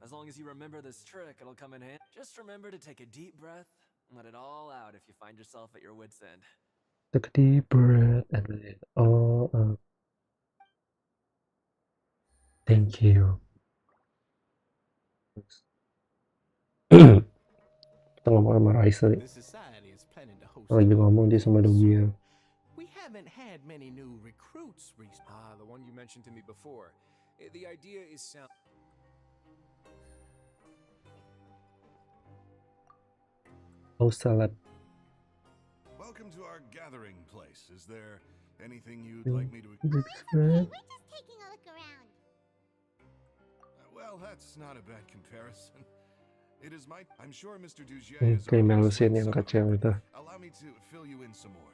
As long as you remember this trick, it'll come in handy. Just remember to take a deep breath and let it all out if you find yourself at your wit's end. Take a deep breath and let it all out. Thank you. Kita ngomong sama Wriothesley. The society is planning to host Lagi ngomong dia sama Dogia. We haven't had many new recruits recently. The one you mentioned to me before. The idea is sound... Oh, salad. Welcome to our gathering place. Is there anything you'd like me to... We're just taking a look around. Well, that's not a bad comparison. It is my... I'm sure Mr. Dugier Kayak has already Melusin explained yang some of kecil it, itu. but allow me to fill you in some more.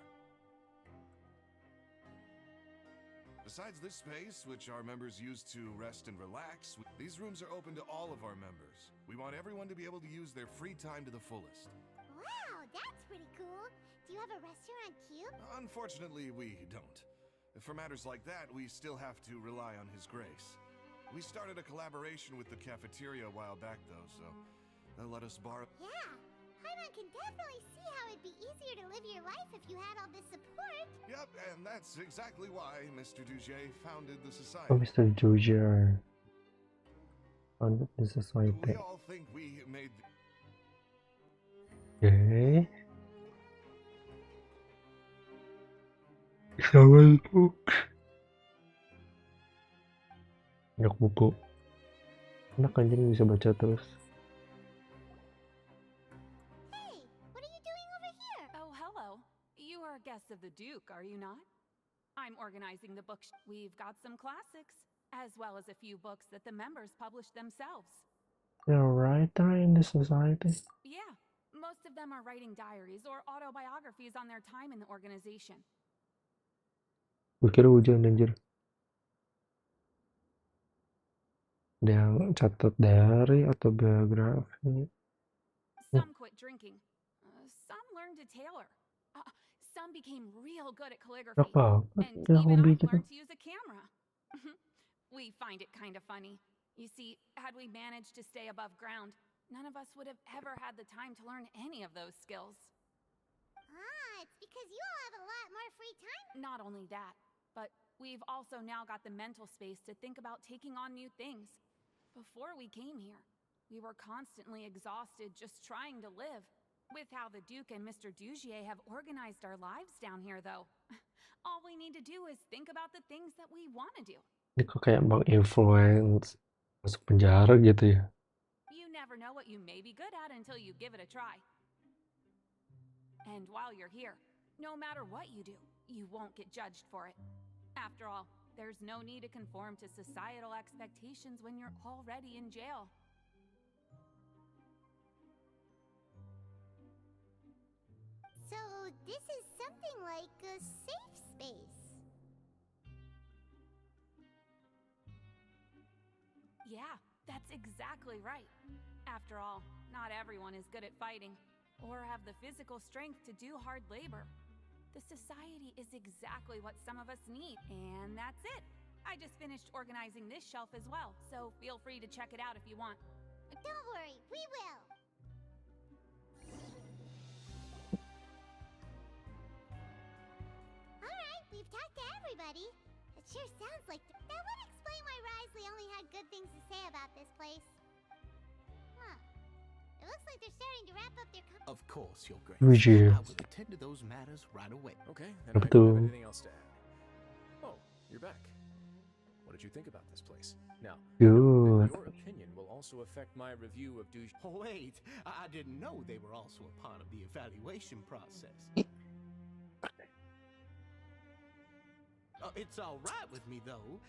Besides this space, which our members use to rest and relax, these rooms are open to all of our members. We want everyone to be able to use their free time to the fullest. Wow, that's pretty cool. Do you have a restaurant too? Unfortunately, we don't. For matters like that, we still have to rely on His Grace. We started a collaboration with the cafeteria a while back, though, so they'll let us borrow... Yeah, Paimon can definitely see how it'd be easier to live your life if you had all this support. Yep, and that's exactly why Mr. Dugier founded the society. Oh, Mr. Dugier founded the We society. all think we made... Okay. Sama itu. Banyak buku. Enak anjing bisa baca terus. Hey, what are you doing over here? Oh, hello. You are a guest of the Duke, are you not? I'm organizing the book. We've got some classics, as well as a few books that the members published themselves. You're a writer in the society? Yeah, most of them are writing diaries or autobiographies on their time in the organization. Gue kira hujan anjir. Ada yang catat diary atau biografi. Some quit drinking. Some learned to tailor. Some became real good at calligraphy. Apa? And Ya even hobi I've gitu. learned to use a camera. We find it kind of funny. You see, had we managed to stay above ground, none of us would have ever had the time to learn any of those skills. Ah, it's because you all have a lot more free time. Not only that, but we've also now got the mental space to think about taking on new things. Before we came here, we were constantly exhausted just trying to live. With how the Duke and Mr. Dugier have organized our lives down here, though, all we need to do is think about the things that we want to do. Ini kok kayak bang-influence masuk penjara gitu ya. You never know what you may be good at until you give it a try. And while you're here, no matter what you do, you won't get judged for it. After all, there's no need to conform to societal expectations when you're already in jail. So, this is something like a safe space. Yeah, that's exactly right. After all, not everyone is good at fighting, or have the physical strength to do hard labor. The society is exactly what some of us need, and that's it. I just finished organizing this shelf as well, so feel free to check it out if you want. Don't worry, we will. Alright, we've talked to everybody. It sure sounds like that would explain why Wriothesley only had good things to say about this place. Huh. It looks like they're starting to wrap up their Of course, Your Grace. Would you? I will attend to those matters right away. Okay, then I don't have anything else to add. Oh, you're back. What did you think about this place? Now, Good. your opinion will also affect my review of Duge. Oh, wait, I didn't know they were also a part of the evaluation process. It's all right with me, though.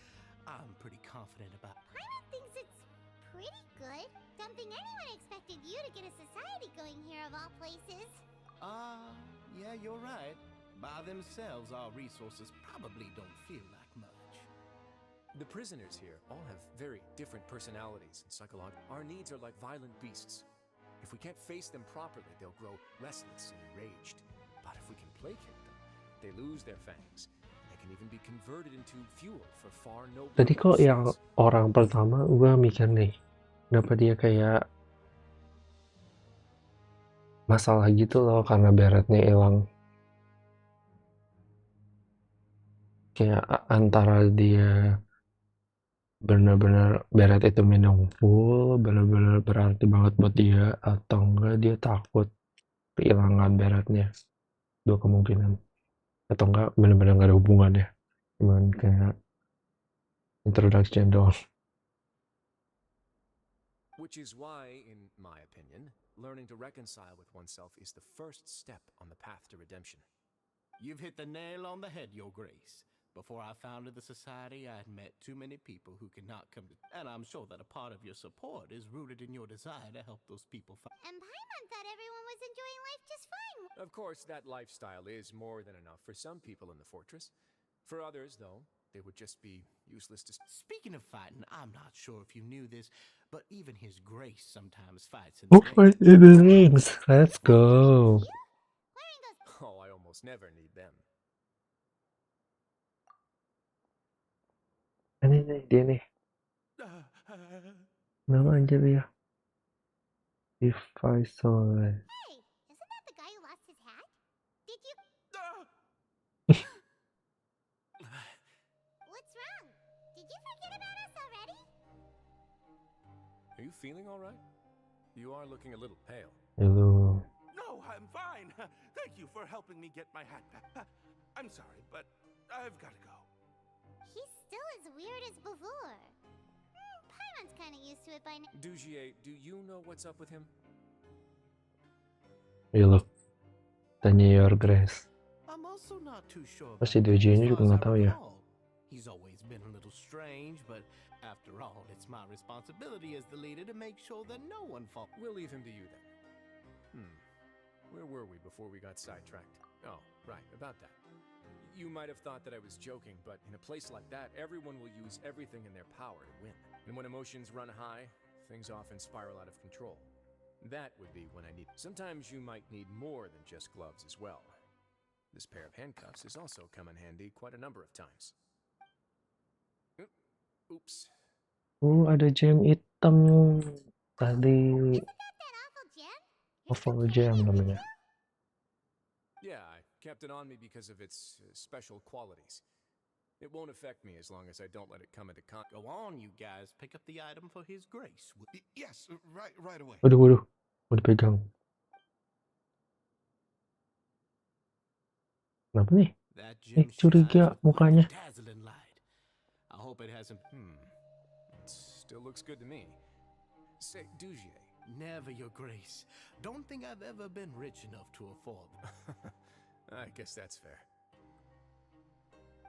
I'm pretty confident about... Paimon thinks it's pretty good. Don't think anyone expected you to get a society going here of all places. Yeah, you're right. By themselves, our resources probably don't feel like much. The prisoners here all have very different personalities and psychological. Our needs are like violent beasts. If we can't face them properly, they'll grow restless and enraged. But if we can placate them, they lose their fangs. They can even be converted into fuel for far nobler Tadi kok yang purposes. orang pertama gue mikir nih, kenapa dia kayak masalah gitu loh karena beretnya hilang. Kayak antara dia benar-benar beret itu meaningful, benar-benar berarti banget buat dia, atau enggak dia takut kehilangan beretnya. Dua kemungkinan. Atau enggak benar-benar nggak ada hubungannya. Cuman kayak introduction doang. Which is why, in my opinion, learning to reconcile with oneself is the first step on the path to redemption. You've hit the nail on the head, Your Grace. Before I founded the society, I had met too many people who could not come to... And I'm sure that a part of your support is rooted in your desire to help those people find... And Paimon thought everyone was enjoying life just fine. Of course, that lifestyle is more than enough for some people in the fortress. For others, though, they would just be useless to... Speaking of fighting, I'm not sure if you knew this, but even His Grace sometimes fights in the Fight in the rings. Let's go. Oh, I almost never need them. Ini nih, dia nih. Nama anjir ya. Wriothesley. Hey, isn't that the guy who lost his hat? Did you... What's wrong? Did you forget about us already? Are you feeling all right? You are looking a little pale. Hello. No, I'm fine. Thank you for helping me get my hat back. I'm sorry, but I've got to go. He's still as weird as before. Paimon's kind of used to it by now. Dujier, do you know what's up with him? Iya loh. Tanya Your Grace. I'm also not too sure. Pasti Dujier-nya juga nggak tahu ya. He's always been a little strange, but after all, it's my responsibility as the leader to make sure that no one falls. We'll leave him to you then. Where were we before we got sidetracked? Oh, right, about that. You might have thought that I was joking, but in a place like that, everyone will use everything in their power to win. And when emotions run high, things often spiral out of control. That would be when I need... Sometimes you might need more than just gloves as well. This pair of handcuffs has also come in handy quite a number of times. Oops. Ada gem hitam tadi. Awful gem namanya. Yeah, I kept it on me because of its special qualities. It won't affect me as long as I don't let it come into contact. Go on, you guys. Pick up the item for His Grace. Yes, right away. Waduh. Mau dipegang. Kenapa nih? Curiga mukanya. I hope it hasn't... It still looks good to me. Say, Dujier. Never, Your Grace. Don't think I've ever been rich enough to afford them. I guess that's fair.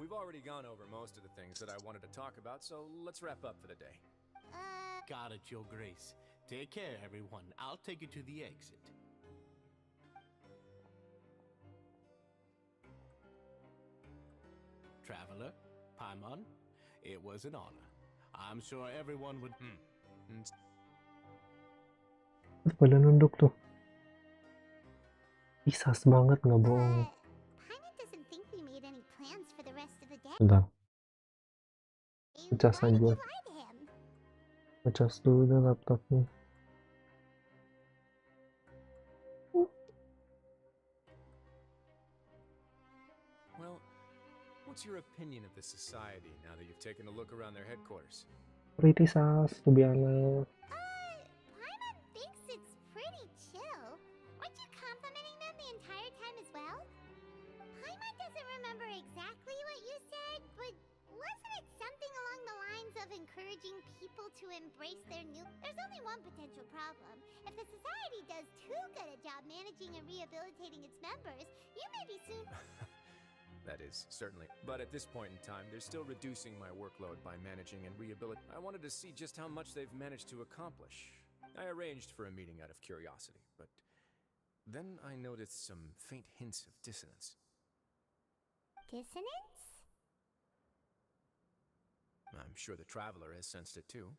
We've already gone over most of the things that I wanted to talk about, so let's wrap up for the day. Got it, Your Grace. Take care, everyone. I'll take you to the exit. Traveler, Paimon, it was an honor. I'm sure everyone would... Pada nunduk tuh. Isas banget, nggak bohong. Paimon doesn't think we made any plans for the rest of the day. Bentar. Ngecas Why did aja. you lie to him? Ngecas dulu deh laptopnya. Well, what's your opinion of the society now that you've taken a look around their headquarters? Pretty sas, to be honest. Paimon thinks it's pretty chill. Weren't you complimenting them the entire time as well? Paimon doesn't remember exactly what you said, but wasn't it something along the lines of encouraging people to embrace their new... There's only one potential problem. If the society does too good a job managing and rehabilitating its members, you may be soon... That is, certainly. But at this point in time, they're still reducing my workload by managing and rehabilitating. I wanted to see just how much they've managed to accomplish. I arranged for a meeting out of curiosity, but then I noticed some faint hints of dissonance. Dissonance? I'm sure the Traveler has sensed it too.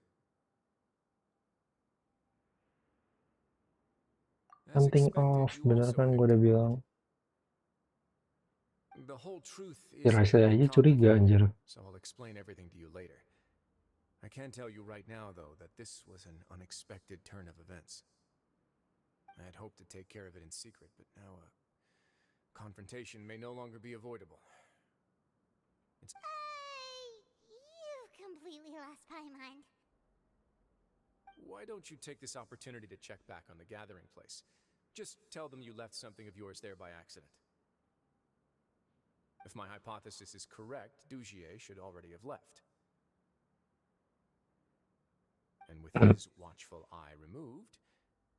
Something off, bener kan gue udah bilang. The whole truth is Rahasia aja curiga anjir. So I'll explain everything to you later. I can tell you right now, though, that this was an unexpected turn of events. I had hoped to take care of it in secret, but now a confrontation may no longer be avoidable. You've completely lost Paimon. Why don't you take this opportunity to check back on the gathering place? Just tell them you left something of yours there by accident. If my hypothesis is correct, Dujier should already have left. And with his watchful eye removed,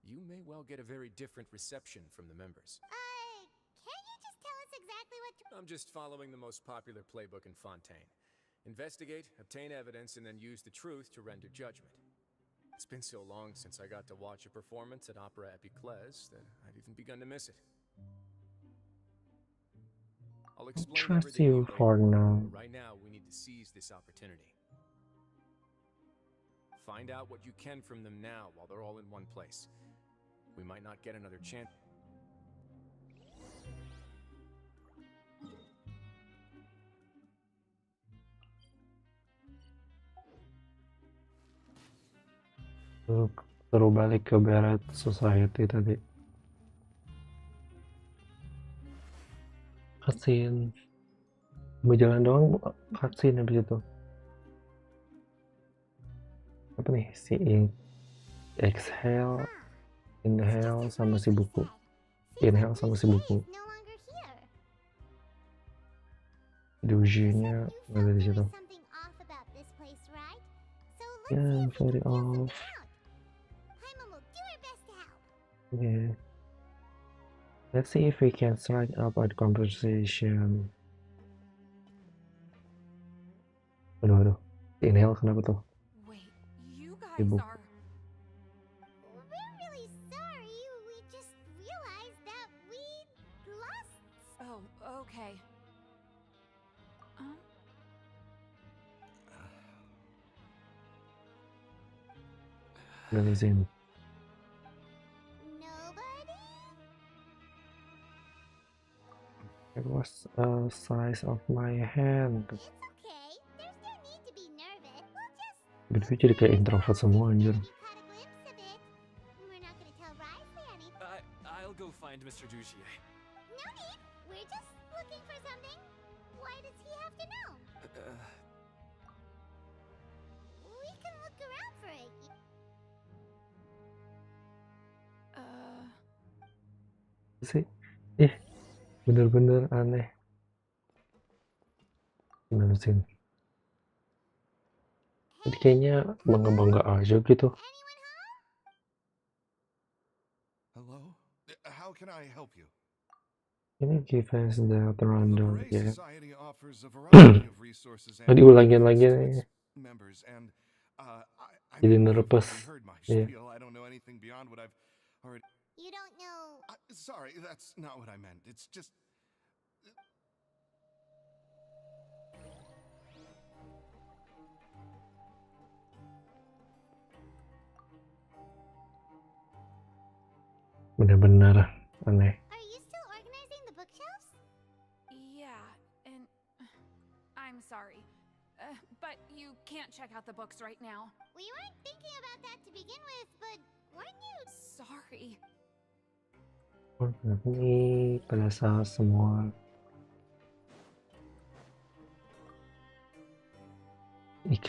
you may well get a very different reception from the members. Can't you just tell us exactly what... I'm just following the most popular playbook in Fontaine. Investigate, obtain evidence, and then use the truth to render judgment. It's been so long since I got to watch a performance at Opera Epiclese that I've even begun to miss it. I'll explain Trust everything you to you for later. now. Right now, we need to seize this opportunity. Find out what you can from them now while they're all in one place. We might not get another chance. Seru balik ke Barat Society tadi. Cutscene. Berjalan doang cutscene habis itu. Apa nih? Seeing, exhale, inhale sama si buku. Inhale sama si buku. Doji-nya ada di situ. Yeah, very off. Yeah. Let's see if we can strike up a conversation. Aduh. Inhale kenapa tuh? Wait, you guys Sibuk. are... We're really sorry. We just realized that we lost... Oh, okay. Releasing. Nobody? It was a size of my hand. It's okay. There's no need to be nervous. We'll just... Btw jadi kayak introvert semua anjir. Maybe caught a glimpse of it. We're not gonna tell Wriothesley anything. I'll go find Mr. Duchier. No need. We're just looking for something. Why does he have to know? We can look around for it. Sih bener-bener aneh. Gimana sih? Jadi kayaknya bangga-bangga aja gitu. Hello? How can I help you? Ini give us the rundown ya. Society offers a variety of resources and Diulangin lagi nih. members and Jadi nervous. heard my Iya. spiel. I don't know anything beyond what I've already... You don't know... sorry, that's not what I meant. It's just... Bener-bener aneh. Are you still organizing the bookshelves? Yeah, and... I'm sorry. But you can't check out the books right now. We weren't thinking about that to begin with, but weren't you? Sorry. Ini pada saat semua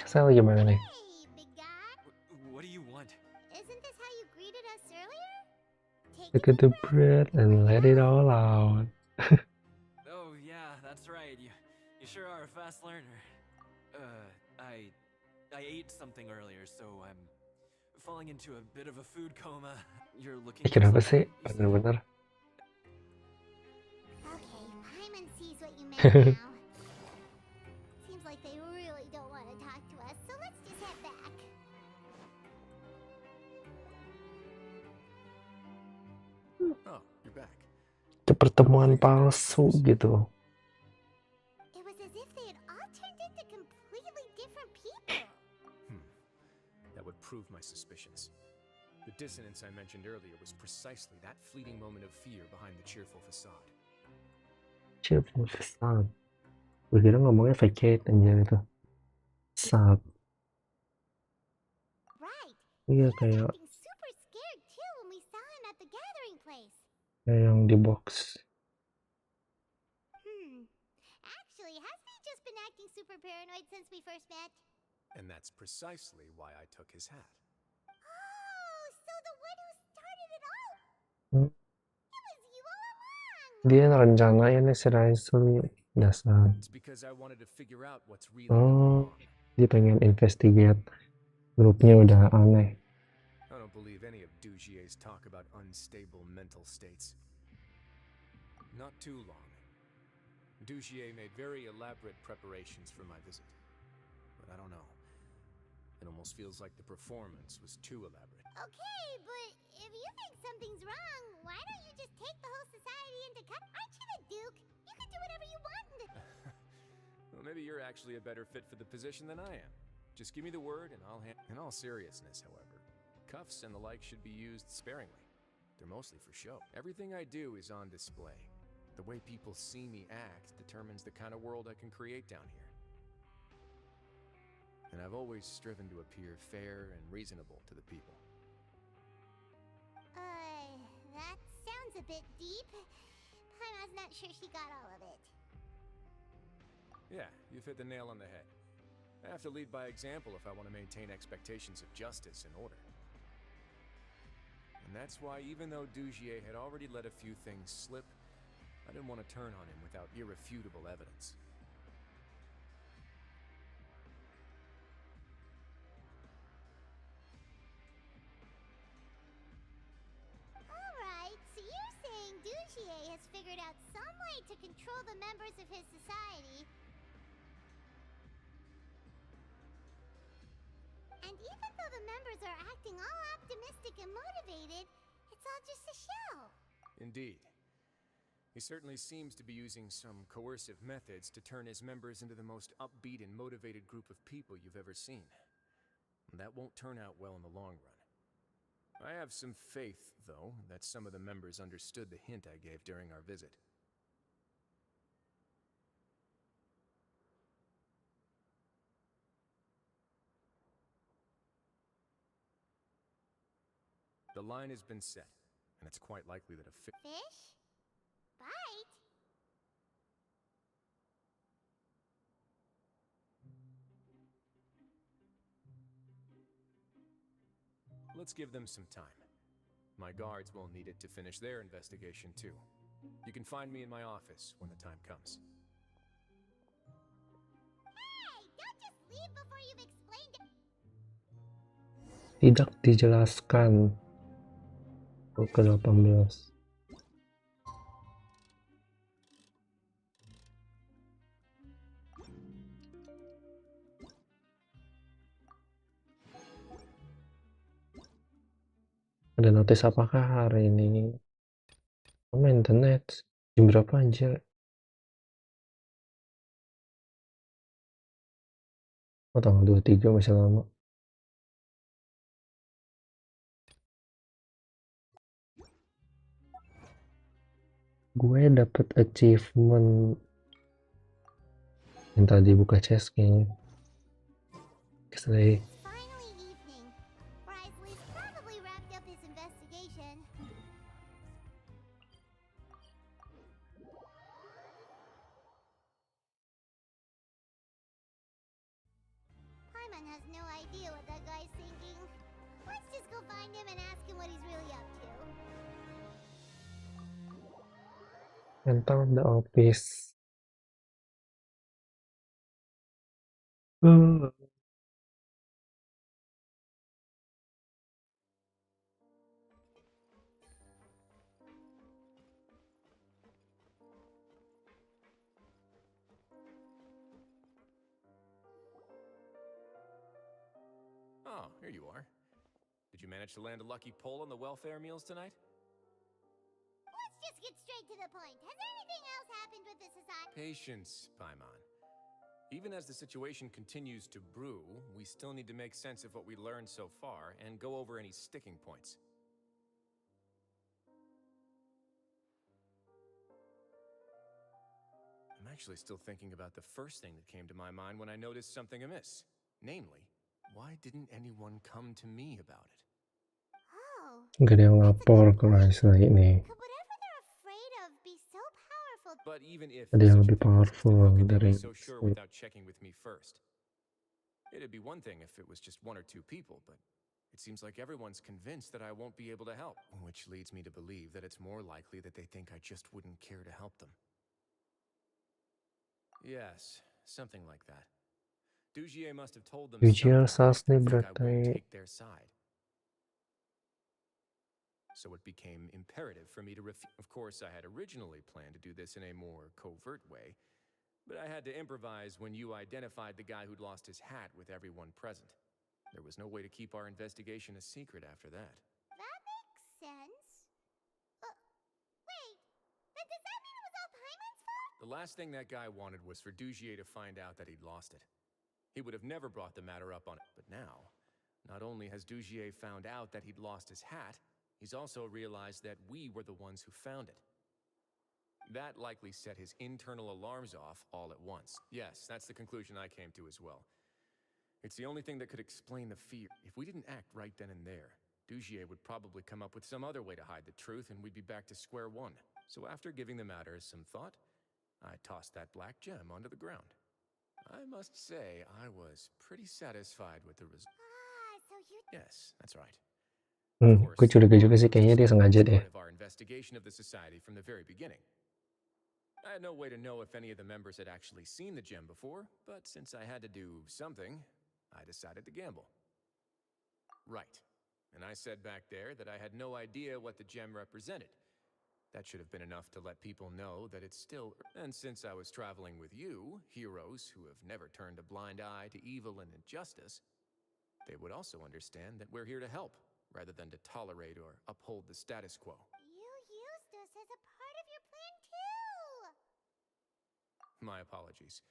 saya lagi mana nih? Hey, big guy. What do you want? Isn't this how you greeted us earlier? Look at the bread and let it all out. Oh yeah, that's right. You sure are a fast learner. I ate something earlier, so I'm falling into a bit of a food coma. You're looking. Kenapa sih? Bener-bener. Okay, Paimon sees what you meant now. Seems like they really don't want to talk to us, so let's just head back. Oh, you're back. Itu pertemuan palsu gitu. It was as if they had all turned into completely different people. That would prove my suspicions. The dissonance I mentioned earlier was precisely that fleeting moment of fear behind the cheerful facade. Cheerful facade. Gue kira ngomongnya facade anjir itu. Facade. Right. Iya He was kayak acting super scared too when we saw him at the gathering place. yang di box. Actually, hasn't he just been acting super paranoid since we first met? And that's precisely why I took his hat. Oh, so the one who started it all. Hmm. It was you all along. Dia rencanain nih si Wriothesley dasar. It's because I wanted to figure out what's really Oh, dia pengen investigate. Grupnya udah aneh. I don't believe any of Dugier's talk about unstable mental states. Not too long, Dugier made very elaborate preparations for my visit. But I don't know. It almost feels like the performance was too elaborate. Okay, but if you think something's wrong, why don't you just take the whole society into cut? Aren't you the Duke? You can do whatever you want in the... Well, maybe you're actually a better fit for the position than I am. Just give me the word and I'll hand... In all seriousness, however, cuffs and the like should be used sparingly. They're mostly for show. Everything I do is on display. The way people see me act determines the kind of world I can create down here. And I've always striven to appear fair and reasonable to the people. That sounds a bit deep. Paimon's not sure she got all of it. Yeah, you've hit the nail on the head. I have to lead by example if I want to maintain expectations of justice and order. And that's why, even though Dugier had already let a few things slip, I didn't want to turn on him without irrefutable evidence. Alright, so you're saying Dugier has figured out some way to control the members of his society. And even though the members are acting all optimistic and motivated, it's all just a show. Indeed. He certainly seems to be using some coercive methods to turn his members into the most upbeat and motivated group of people you've ever seen. And that won't turn out well in the long run. I have some faith, though, that some of the members understood the hint I gave during our visit. The line has been set, and it's quite likely that a Fish? Bite? Let's give them some time. My guards will need it to finish their investigation, too. You can find me in my office when the time comes. Hey! Don't just leave before you've explained it! Tidak dijelaskan. Ke-18. Ada notis apakah hari ini? Maintenance. Jam berapa anjir? Oh, tanggal 23 masih lama. Gue dapet achievement yang tadi buka chest kayaknya. Slay. Finally evening. Wriothesley's probably wrapped up his investigation. Paimon has no idea what that guy's thinking. Let's just go find him and ask him what he's really up to. Enter the office. Oh, here you are. Did you manage to land a lucky pull on the welfare meals tonight? Let's just get straight to the point. Has anything else happened with the society? Patience, Paimon. Even as the situation continues to brew, we still need to make sense of what we learned so far and go over any sticking points. I'm actually still thinking about the first thing that came to my mind when I noticed something amiss. Namely, why didn't anyone come to me about it? Oh. Gak ada yang lapor ke Wriothesley nih. Could whatever they're afraid of be so powerful? But even if Ada yang such lebih a thing existed, powerful how could they dari be so sure without checking with me first? It'd be one thing if it was just one or two people, but it seems like everyone's convinced that I won't be able to help. Which leads me to believe that it's more likely that they think I just wouldn't care to help them. Yes, something like that. Dugier must have told them Jujur something to Sasni make them think I won't berarti take their side. So it became imperative for me to refuse. Of course, I had originally planned to do this in a more covert way, But I had to improvise when you identified the guy who'd lost his hat with everyone present. There was no way to keep our investigation a secret after that. That makes sense. Wait, then does that mean it was all Paimon's fault? The last thing that guy wanted was for Dugier to find out that he'd lost it. He would have never brought the matter up on it. But now, not only has Dugier found out that he'd lost his hat, he's also realized that we were the ones who found it. That likely set his internal alarms off all at once. Yes, that's the conclusion I came to as well. It's the only thing that could explain the fear. If we didn't act right then and there, Dugier would probably come up with some other way to hide the truth and we'd be back to square one. So after giving the matter some thought, I tossed that black gem onto the ground. I must say, I was pretty satisfied with the result. So you... Yes, that's right. Gue curiga juga sih, kayaknya dia sengaja deh. Of our investigation of the society from the very beginning. I had no way to know if any of the members had actually seen the gem before, but since I had to do something, I decided to gamble. Right. And I said back there that I had no idea what the gem represented. That should have been enough to let people know that it's still... And since I was traveling with you, heroes who have never turned a blind eye to evil and injustice, they would also understand that we're here to help, rather than to tolerate or uphold the status quo. You used us as a part of your plan too! My apologies.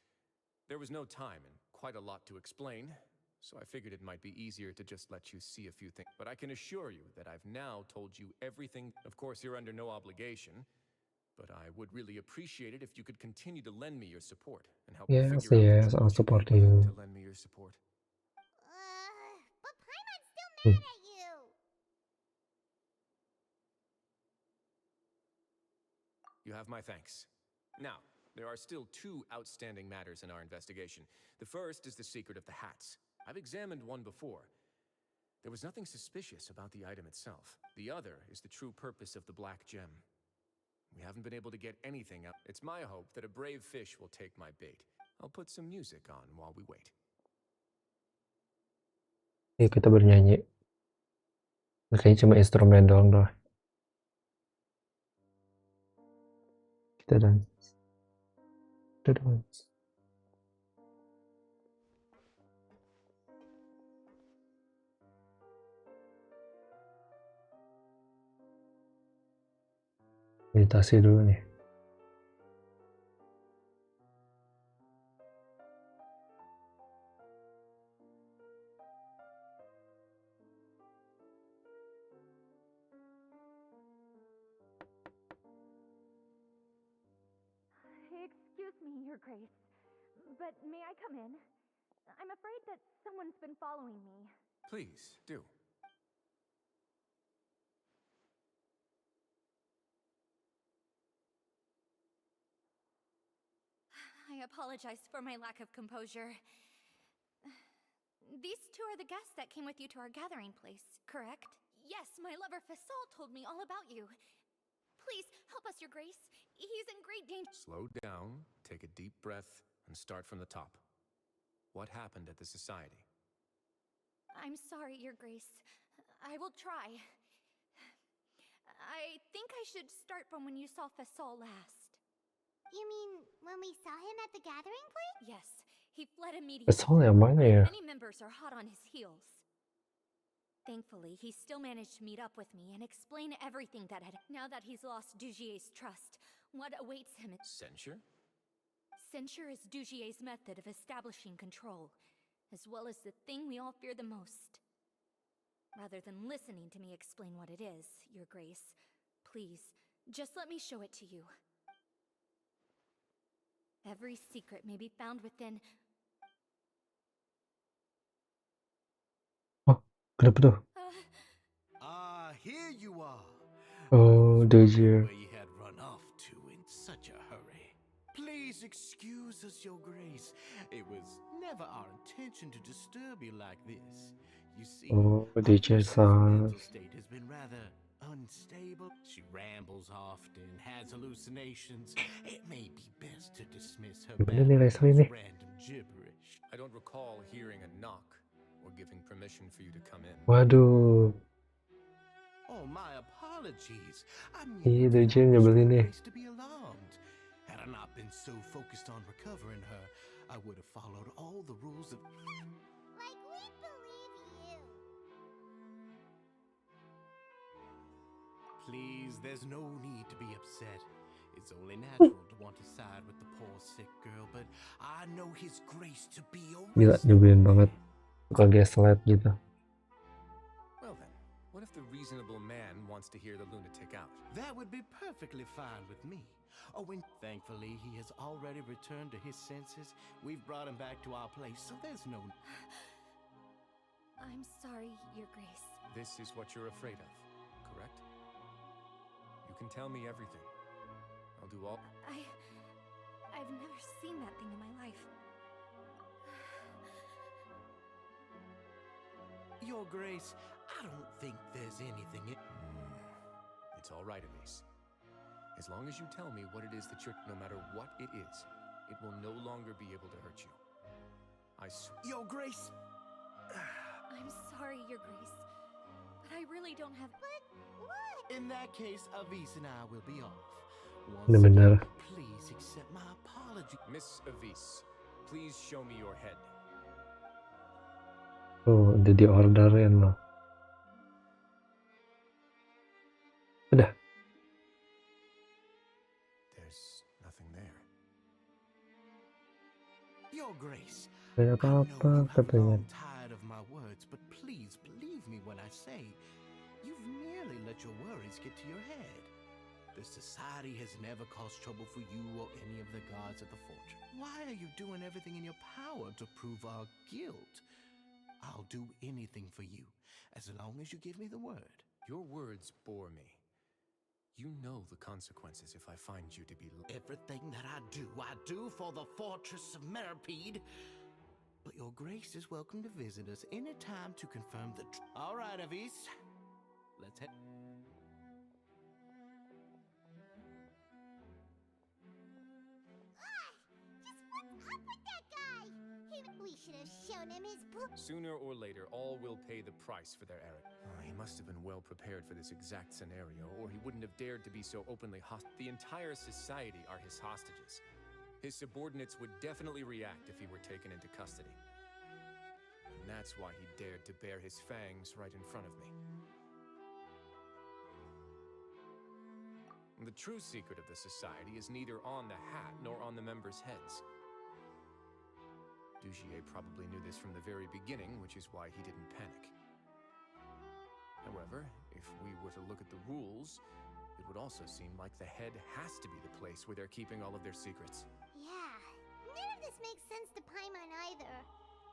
There was no time and quite a lot to explain, so I figured it might be easier to just let you see a few things. But I can assure you that I've now told you everything. Of course, you're under no obligation, but I would really appreciate it if you could continue to lend me your support and help me figure out Yes, I'll support you. to lend me your support. But Paimon's still mad at you! You have my thanks. Now, there are still two outstanding matters in our investigation. The first is the secret of the hats. I've examined one before. There was nothing suspicious about the item itself. The other is the true purpose of the black gem. We haven't been able to get anything out. It's my hope that a brave fish will take my bait. I'll put some music on while we wait. Kita bernyanyi. Kayaknya cuma instrumen doang doh. Kita dance. Meditasi dulu nih. Excuse me, Your Grace, but may I come in? I'm afraid that someone's been following me. Please, do. I apologize for my lack of composure. These two are the guests that came with you to our gathering place, correct? Yes, my lover Faisal told me all about you. Please, help us, Your Grace. He's in great danger. Slow down, take a deep breath, and start from the top. What happened at the society? I'm sorry, Your Grace. I will try. I think I should start from when you saw Faisal last. You mean when we saw him at the gathering place? Yes, he fled immediately. Faisal yang mana ya? Many members are hot on his heels. Thankfully, he still managed to meet up with me and explain everything that had... Now that he's lost Dugier's trust, what awaits him is... Censure? Censure is Dugier's method of establishing control, as well as the thing we all fear the most. Rather than listening to me explain what it is, Your Grace, please, just let me show it to you. Every secret may be found within... Kenapa tuh? Here you are. Oh, Dugier. Where you had run off to in such a hurry. Please excuse us, Your Grace. It was never our intention to disturb you like this. You see, Oh, Dugier-san. mental state has been rather unstable. She rambles often, has hallucinations. It may be best to dismiss her Gimana nih Leslie nih? random gibberish. I don't recall hearing a knock or giving permission for you to come in. Waduh. Oh, my apologies. I'm Iya, Dugier nyebelin nih. to be alarmed. Had I not been so focused on recovering her, I would have followed all the rules of... Like, we believe you. Please, there's no need to be upset. It's only natural to want to side with the poor sick girl, but I know his grace to be a... Gila, nyebelin banget. Suka gaslight gitu. Well then, what if the reasonable man wants to hear the lunatic out? That would be perfectly fine with me. Oh, and thankfully he has already returned to his senses. We've brought him back to our place, so there's no... I'm sorry, Your Grace. This is what you're afraid of, correct? You can tell me everything. I'll do all... I've never seen that thing in my life. Your Grace, I don't think there's anything in... It's all right, Elise. As long as you tell me what it is that you're... No matter what it is, it will no longer be able to hurt you. I swear... Your Grace! I'm sorry, Your Grace. But I really don't have... But what? In that case, Avis and I will be off. Ini benar. Please accept my apology. Miss Avis, please show me your head. Oh, udah diorderin loh. Udah. There's nothing there. Your Grace, Gak apa-apa katanya. tired of my words, but please believe me when I say you've merely let your worries get to your head. The society has never caused trouble for you or any of the guards at the fortress. Why are you doing everything in your power to prove our guilt? I'll do anything for you, as long as you give me the word. Your words bore me. You know the consequences if I find you to be... Everything that I do for the fortress of Meripede. But your Grace is welcome to visit us anytime to confirm the... All right, Avis. Let's head... We should have shown him his book. Sooner or later, all will pay the price for their error. He must have been well prepared for this exact scenario, or he wouldn't have dared to be so openly hostile. The entire society are his hostages. His subordinates would definitely react if he were taken into custody. And that's why he dared to bare his fangs right in front of me. The true secret of the society is neither on the hat nor on the members' heads. Dugier probably knew this from the very beginning, which is why he didn't panic. However, if we were to look at the rules, it would also seem like the head has to be the place where they're keeping all of their secrets. Yeah, none of this makes sense to Paimon either.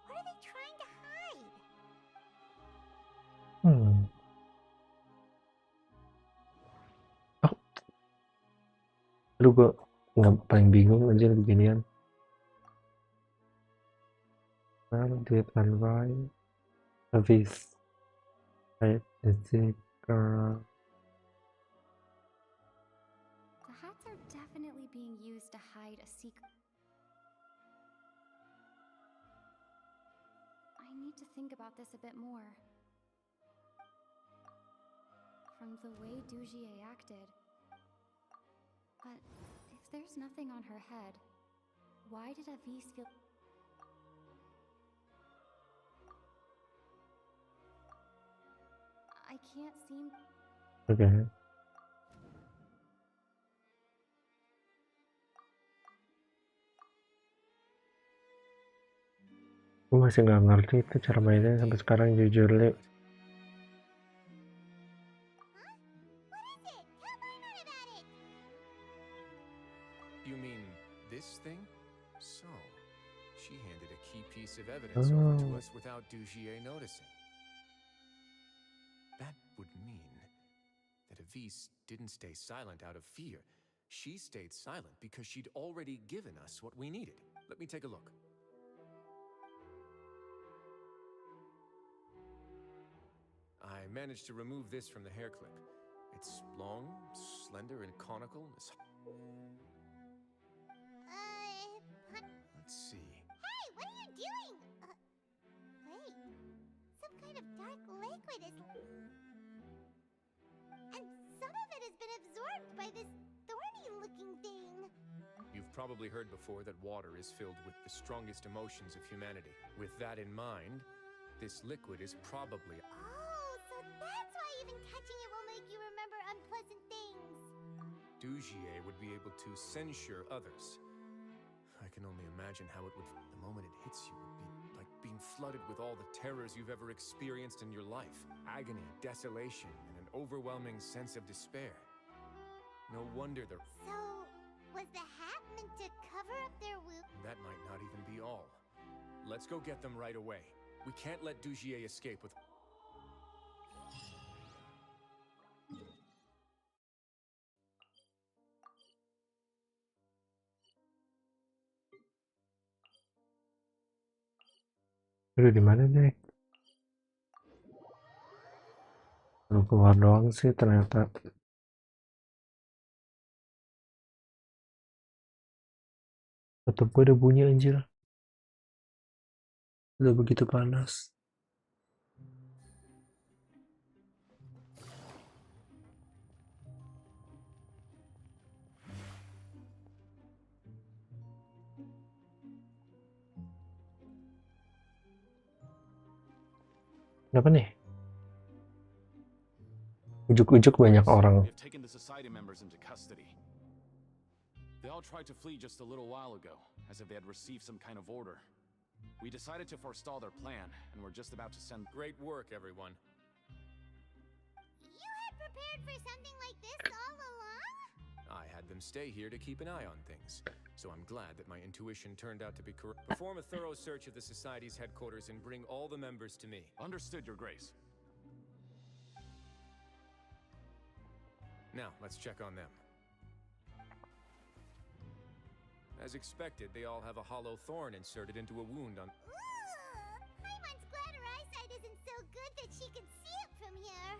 What are they trying to hide? Aduh, gue nggak paling bingung aja beginian. Did and right, Avis, right, the sticker. The hats are definitely being used to hide a secret. I need to think about this a bit more. From the way Dugier acted. But if there's nothing on her head, why did Avis feel... I can't seem... Okay. Gue masih nggak ngerti itu cara mainnya sampai sekarang jujur, Li. You mean this thing? So, she handed a key piece of evidence over to us without Dugier noticing. That would mean that Avis didn't stay silent out of fear. She stayed silent because she'd already given us what we needed. Let me take a look. I managed to remove this from the hair clip. It's long, slender, and conical. Let's see. Hey, what are you doing? Wait. Some kind of dark liquid is... And some of it has been absorbed by this thorny-looking thing. You've probably heard before that water is filled with the strongest emotions of humanity. With that in mind, this liquid is probably... Oh, so that's why even touching it will make you remember unpleasant things. Dujier would be able to censure others. I can only imagine how it would... The moment it hits you would be like being flooded with all the terrors you've ever experienced in your life. Agony, desolation, and an overwhelming sense of despair. No wonder the... So, was the hat meant to cover up their wound? That might not even be all. Let's go get them right away. We can't let Dujier escape with... Aduh, di mana deh? Baru keluar doang sih ternyata. Tetep gue udah bunyi anjir. Udah begitu panas. Kenapa nih? Ujuk-ujuk banyak orang. They've taken the society members into custody. They all tried to flee just a little while ago, as if they had received some kind of order. We decided to forestall their plan, and we're just about to send... Great work, everyone. You had prepared for something like this all along? I had them stay here to keep an eye on things, so I'm glad that my intuition turned out to be correct. Perform a thorough search of the Society's headquarters and bring all the members to me. Understood, Your Grace. Now, let's check on them. As expected, they all have a hollow thorn inserted into a wound on... Paimon's glad her eyesight isn't so good that she can see it from here.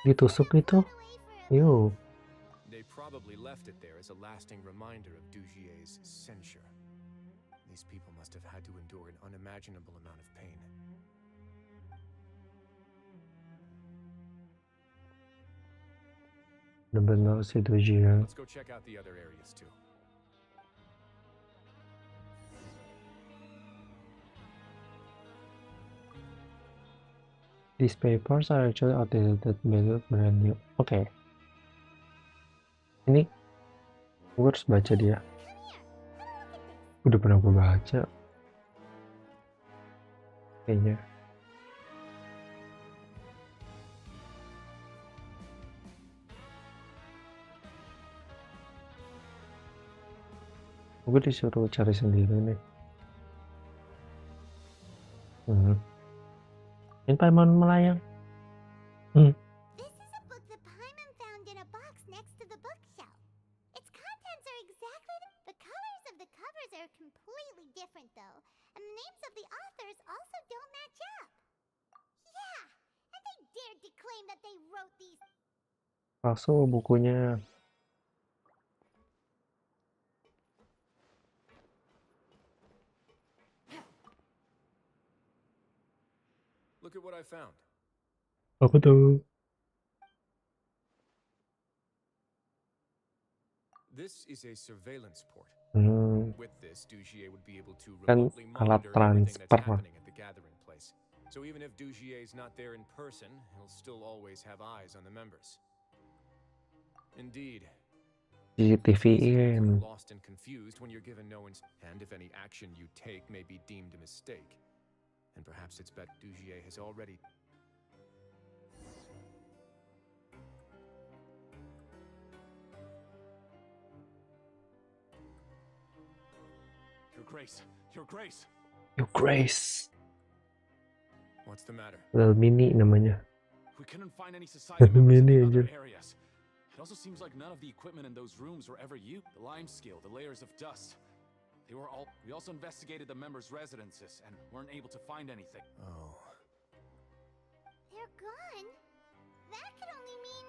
Ditusuk gitu? Yo. They probably left it there as a lasting reminder of Dujier's censure. These people must have had to endure an unimaginable amount of pain. Benar sih Dujier. Let's go check out the other areas too. These papers are actually outdated, better brand new. Oke. Ini gue harus baca dia. Udah pernah gue baca. Kayaknya. Gue disuruh cari sendiri nih. Ini Paimon melayang. This is a book that Paimon found in a box next to the bookshelf. Its contents are exactly the colors of the covers are completely different though, and the names of the authors also don't match up. Yeah, and they dared to claim that they wrote these. Palsu bukunya. Look at what I found. Apa tuh? This is a surveillance port. With this, Dujier would be able to remotely monitor everything that's happening at the gathering place. So even if Dujier's not there in person, he'll still always have eyes on the members. Indeed. CCTV-in. Lost and confused when you're given no and if any action you take may be deemed a mistake. And perhaps it's bet Dujier has already... Your Grace! Your Grace! Your Grace! What's the matter? Little Mini namanya. We couldn't find any society members in the other areas. It also seems like none of the equipment in those rooms were ever used. The lime scale, the layers of dust. They were all... We also investigated the members' residences and weren't able to find anything. Oh. They're gone? That could only mean...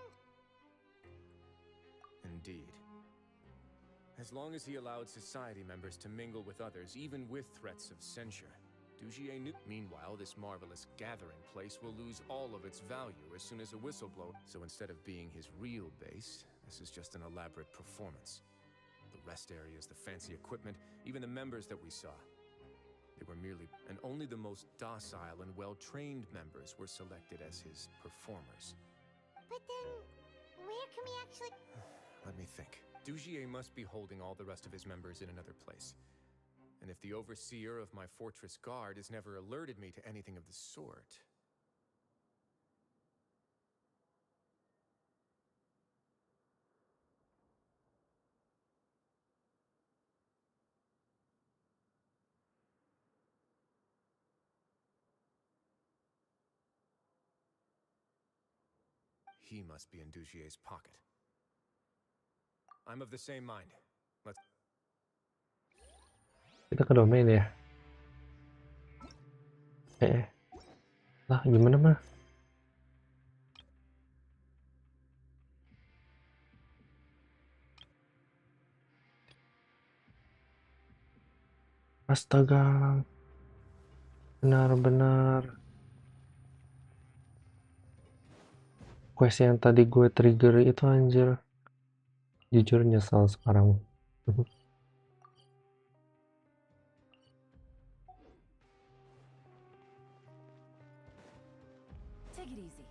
Indeed. As long as he allowed society members to mingle with others, even with threats of censure, Dujier knew. Meanwhile, this marvelous gathering place will lose all of its value as soon as a whistleblower. So instead of being his real base, This is just an elaborate performance. The rest areas, the fancy equipment, even the members that we saw. They were merely, and only the most docile and well-trained members were selected as his performers. But then, where can we actually... Let me think. Dugier must be holding all the rest of his members in another place. And if the overseer of my fortress guard has never alerted me to anything of the sort... He must be in Dugier's pocket. I'm of the same mind. Let's... Kita ke domain ya. Lah gimana mah? Astaga. Benar-benar. Quest yang tadi gue trigger itu anjir. Jujur nyesal sekarang. Take it easy.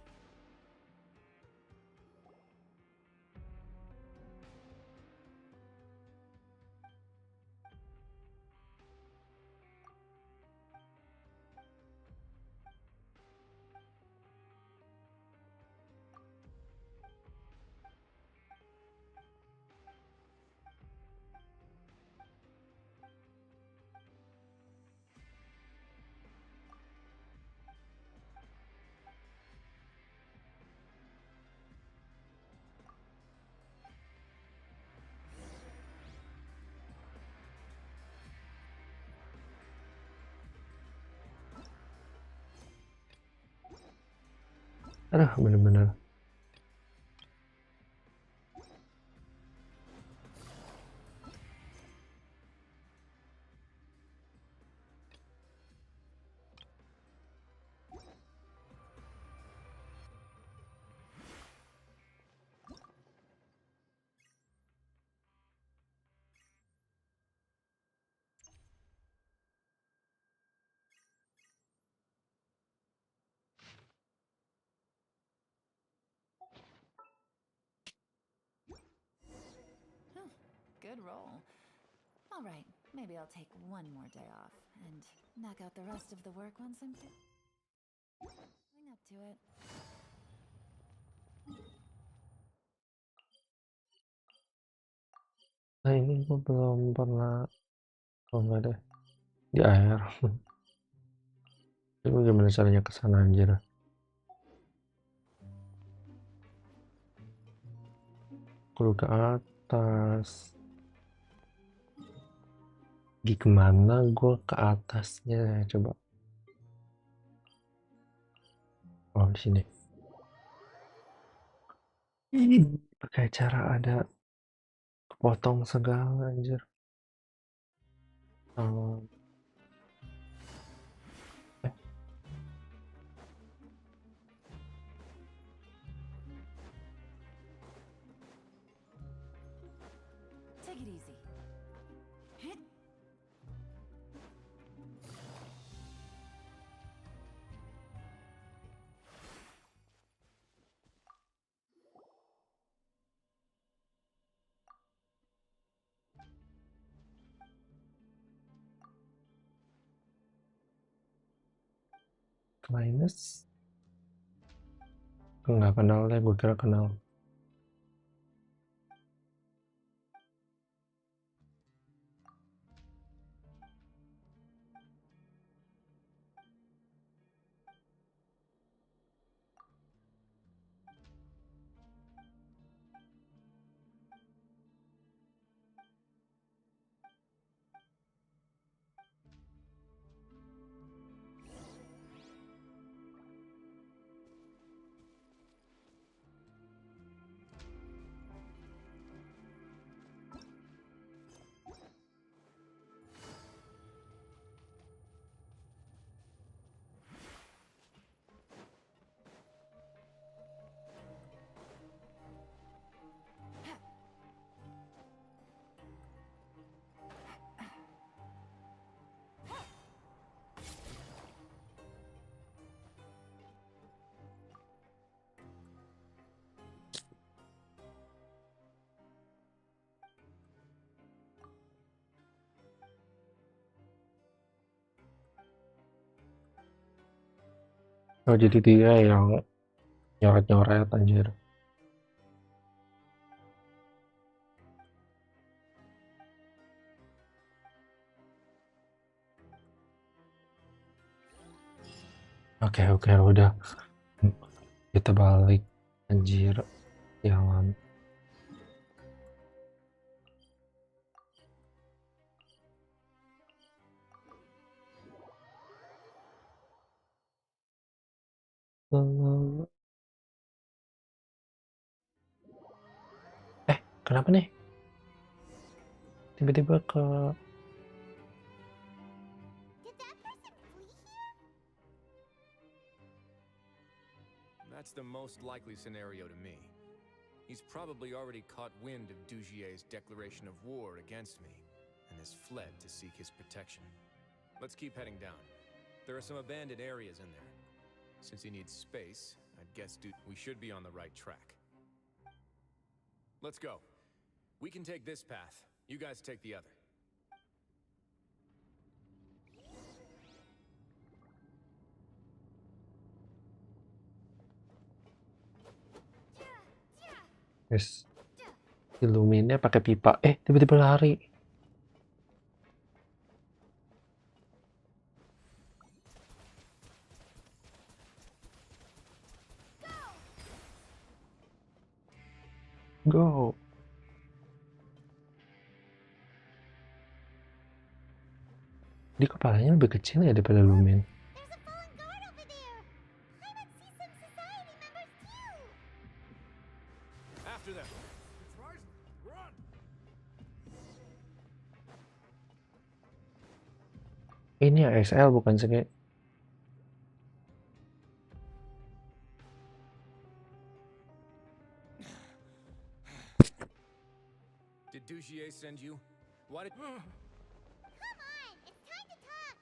Aduh, bener-bener. Good roll. All right, maybe I'll take one more day off and knock out the rest of the work once I'm feeling up to it. Nah ini gue belum pernah. Oh enggak deh. Di air. Ini gimana caranya kesana anjir? Kudu ke atas. Gimana gue ke atasnya? Coba. Oh di sini. Ini pakai cara ada kepotong segala anjir. Take it easy. Hit. Linus? Nggak kenal deh, gue kira kenal. Oh, jadi dia yang nyoret-nyoret anjir. Oke, udah. Kita balik anjir. Jalan. Kenapa nih? Tiba-tiba ke That's the most likely scenario to me. He's probably already caught wind of Dugier's declaration of war against me, and has fled to seek his protection. Let's keep heading down. There are some abandoned areas in there. Since he needs space, I'd guess we should be on the right track. Let's go. We can take this path. You guys take the other. Yes. Illuminnya pakai pipa. Tiba-tiba lari. Go. Di kepalanya lebih kecil ya daripada Lumin. Ini ya XL bukan segi. Did Dugier send you? Why did... Come on, it's time to talk.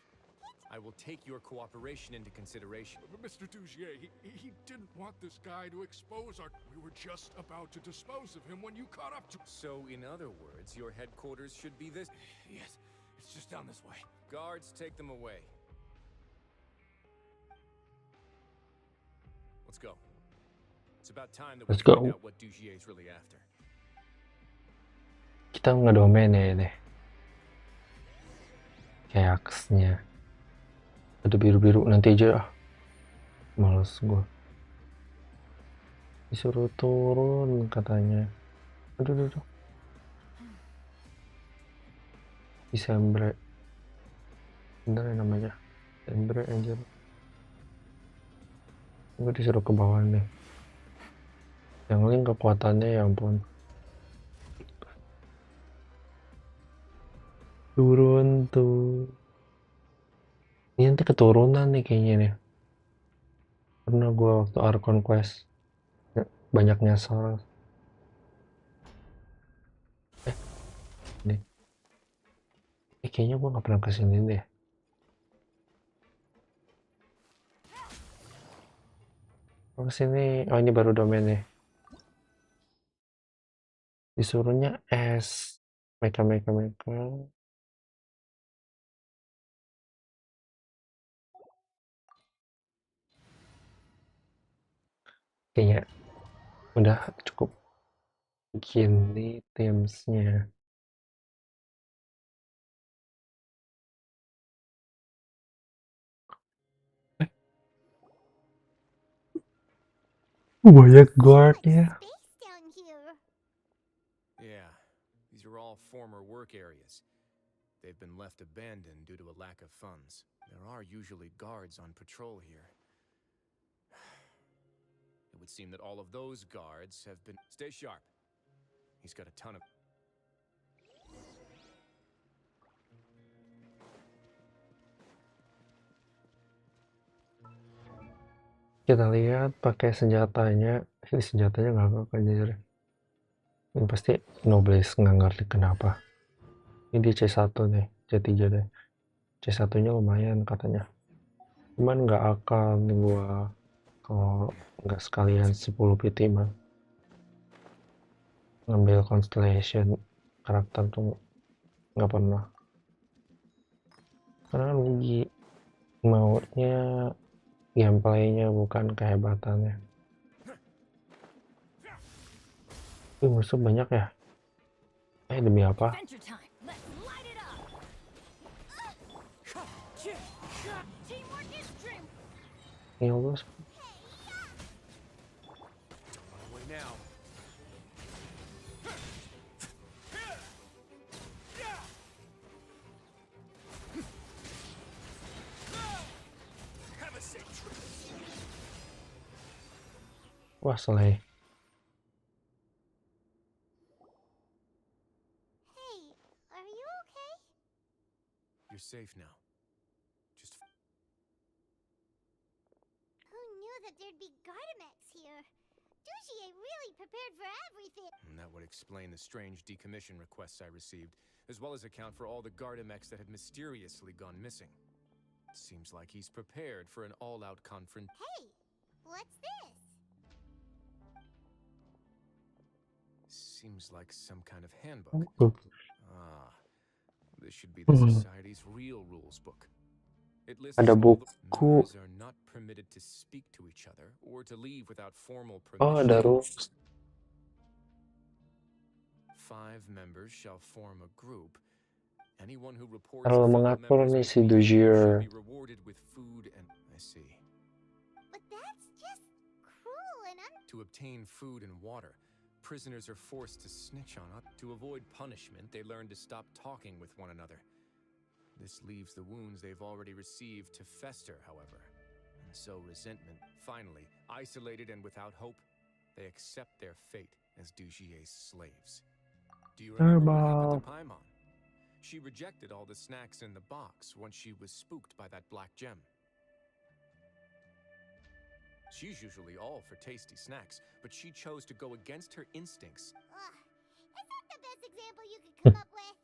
I will take your cooperation into consideration. Mr. Dugier, he didn't want this guy to expose our... We were just about to dispose of him when you caught up to... So, in other words, your headquarters should be this... Yes, it's just down this way. Guards, take them away. Let's go. It's about time that we find out what Dugier's really after. Kita ngedomain ya ini. Kayak aksnya. Ada biru-biru nanti aja. Males gue. Disuruh turun katanya. Aduh. Desember. Bener ya namanya. Desember anjir. Gue disuruh ke bawah nih. Yang link kekuatannya ya ampun. Turun tuh. Ini nanti keturunan nih kayaknya nih. Karena gue waktu AKUN Quest banyak nyasar. Nih. Kayaknya gue gak pernah kesini deh. Kesini, oh ini baru domainnya. Disuruhnya S. Mereka. Kayaknya udah cukup gini timesnya. Banyak guardnya. Yeah, these are all former work areas. They've been left abandoned due to a lack of funds. There are usually guards on patrol here. It would seem that all of those guards have been... Stay sharp. He's got a ton of... Kita lihat pakai senjatanya. Ini senjatanya nggak anjir. Ini pasti Nobles nggak ngerti kenapa. Ini C1 nih, C3 deh. C1 nya lumayan katanya. Cuman nggak akan gua kalau nggak sekalian 10 PT mah. Ngambil Constellation karakter tuh nggak pernah. Karena rugi. Maunya gameplaynya bukan kehebatannya. Musuh banyak ya. Demi apa? Adventure time. Let's light it up. Teamwork is dream. Ya Allah. Away now. Have a safe trip. Wah, selesai. Hey, are you okay? You're safe now. Just Who knew that there'd be Gardamex here? Dujier really prepared for everything. And that would explain the strange decommission requests I received, as well as account for all the Gardamex that had mysteriously gone missing. Seems like he's prepared for an all-out confront. Hey, what's this? Seems like some kind of handbook. Ah, this should be the Society's real rules book. It lists Ada all the buku. members are not permitted to speak to each other or to leave without formal permission. Oh, ada rules. 5 members shall form a group. Anyone who reports Kalau fellow mengatur members nih si misbehaving shall Dujier. be rewarded with food and I see. But that's just cruel and To obtain food and water, prisoners are forced to snitch on us. To avoid punishment, they learn to stop talking with one another. This leaves the wounds they've already received to fester, however. And so resentment, finally, isolated and without hope, they accept their fate as Dujier's slaves. Do you remember what happened to Paimon? She rejected all the snacks in the box once she was spooked by that black gem. She's usually all for tasty snacks, but she chose to go against her instincts. Is that the best example you could come up with?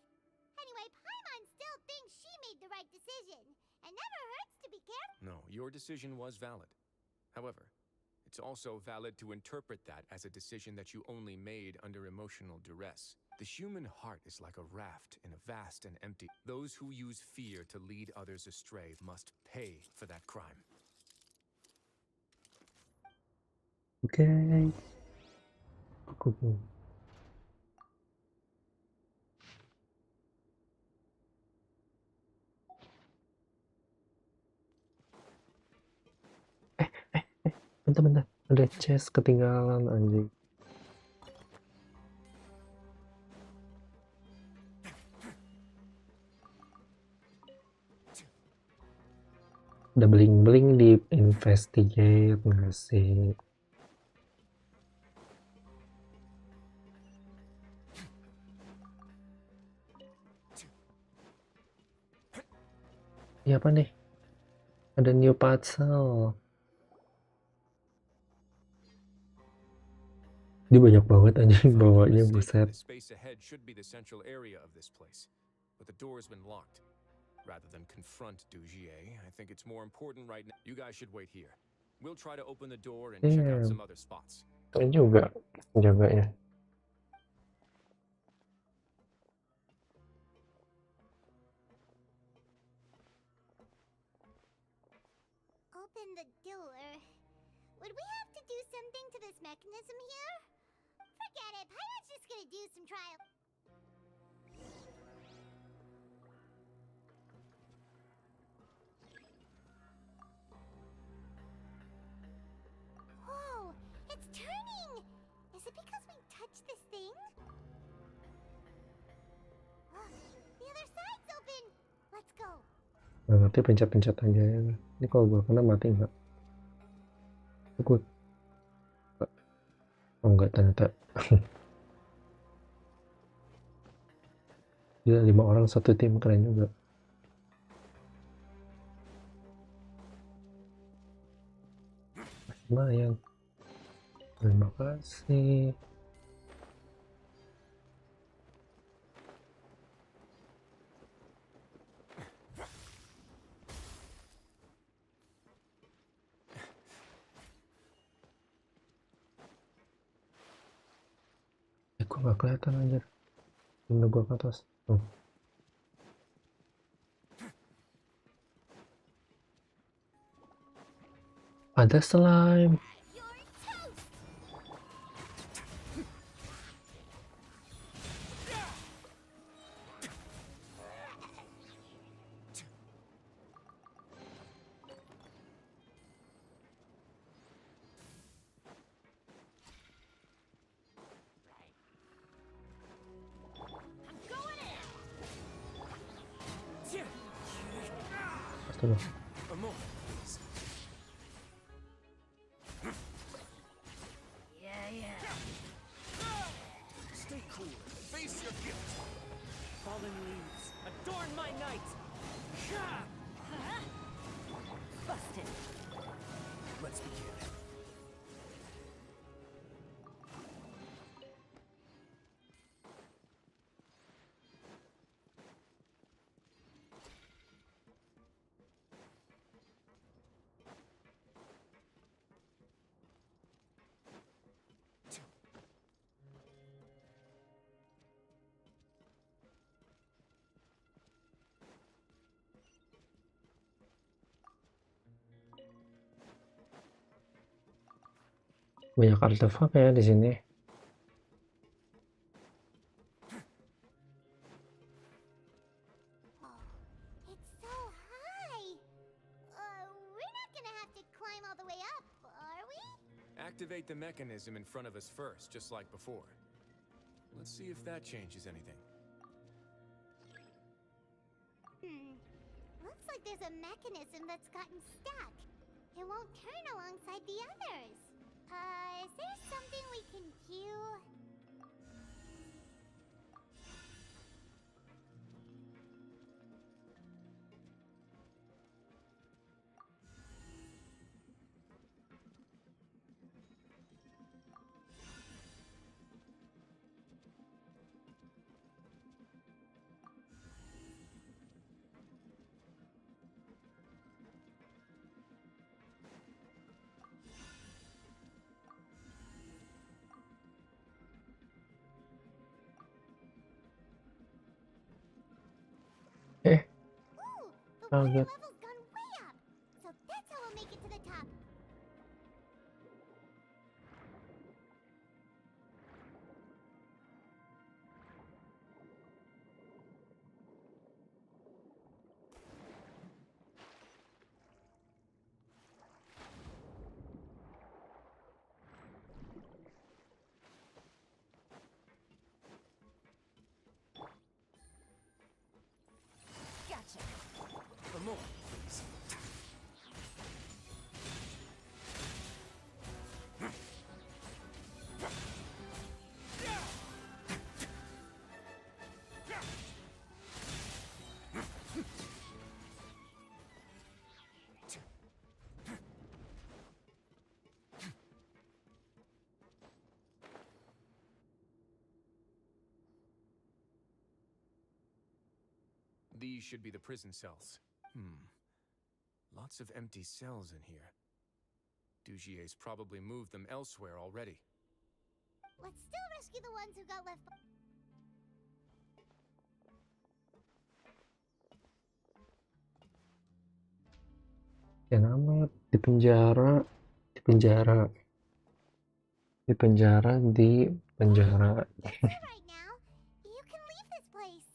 Anyway, Paimon still thinks she made the right decision. It never hurts to be careful. No, your decision was valid. However, it's also valid to interpret that as a decision that you only made under emotional duress. The human heart is like a raft in a vast and empty. Those who use fear to lead others astray must pay for that crime. Okay. Bentar. Ada chest ketinggalan anjing. Ada bling-bling di investigate nggak sih? Iya apa nih? Ada new puzzle. Dia banyak banget anjing bawanya, buset. The space ahead should be the central area of this place, but the door's been locked. Rather than confront Dujier, I think it's more important right now. You guys should wait here. We'll try to open the door and check out some other spots. Keren juga jaganya. Open the door. Would we have to do something to this mechanism here? Forget it. Pirate's just gonna do some trial. Whoa, it's turning! Is it because we touched this thing? The other side's open! Let's go. Nggak ngerti, pencet-pencet aja ya. Ini kalau gua kena mati nggak? Takut. Oh enggak, ternyata. Gila, 5 orang satu tim, keren juga. Lumayan. Terima kasih. Gue gak kelihatan anjir. Udah gua ke atas. Ada slime. Astaga. Stay cool. Face your gift. Fallen leaves, adorn my night. Busted. Let's begin. Banyak artefak ya di sini. It's so high. We're not gonna have to climb all the way up, are we? Activate the mechanism in front of us first, just like before. Let's see if that changes anything. Looks like there's a mechanism that's gotten stuck. It won't turn alongside the others. Is there something we can do? Kaget. Level's gone way up. So that's how we'll make it to the top. Gotcha. For more, please. These should be the prison cells. Lots of empty cells in here. Dugier's probably moved them elsewhere already. Let's still rescue the ones who got left. Kenapa di penjara di penjara di penjara di penjara. Right now, you can leave this place.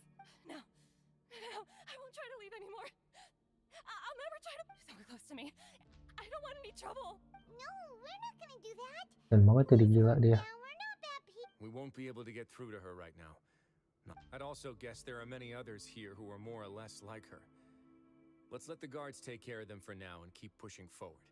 No, I won't try to leave anymore. I'll never try to. Don't close to me. I don't want any trouble. No, we're not gonna do that. Dan banget jadi gila dia. We won't be able to get through to her right now. I'd also guess there are many others here who are more or less like her. Let's let the guards take care of them for now and keep pushing forward.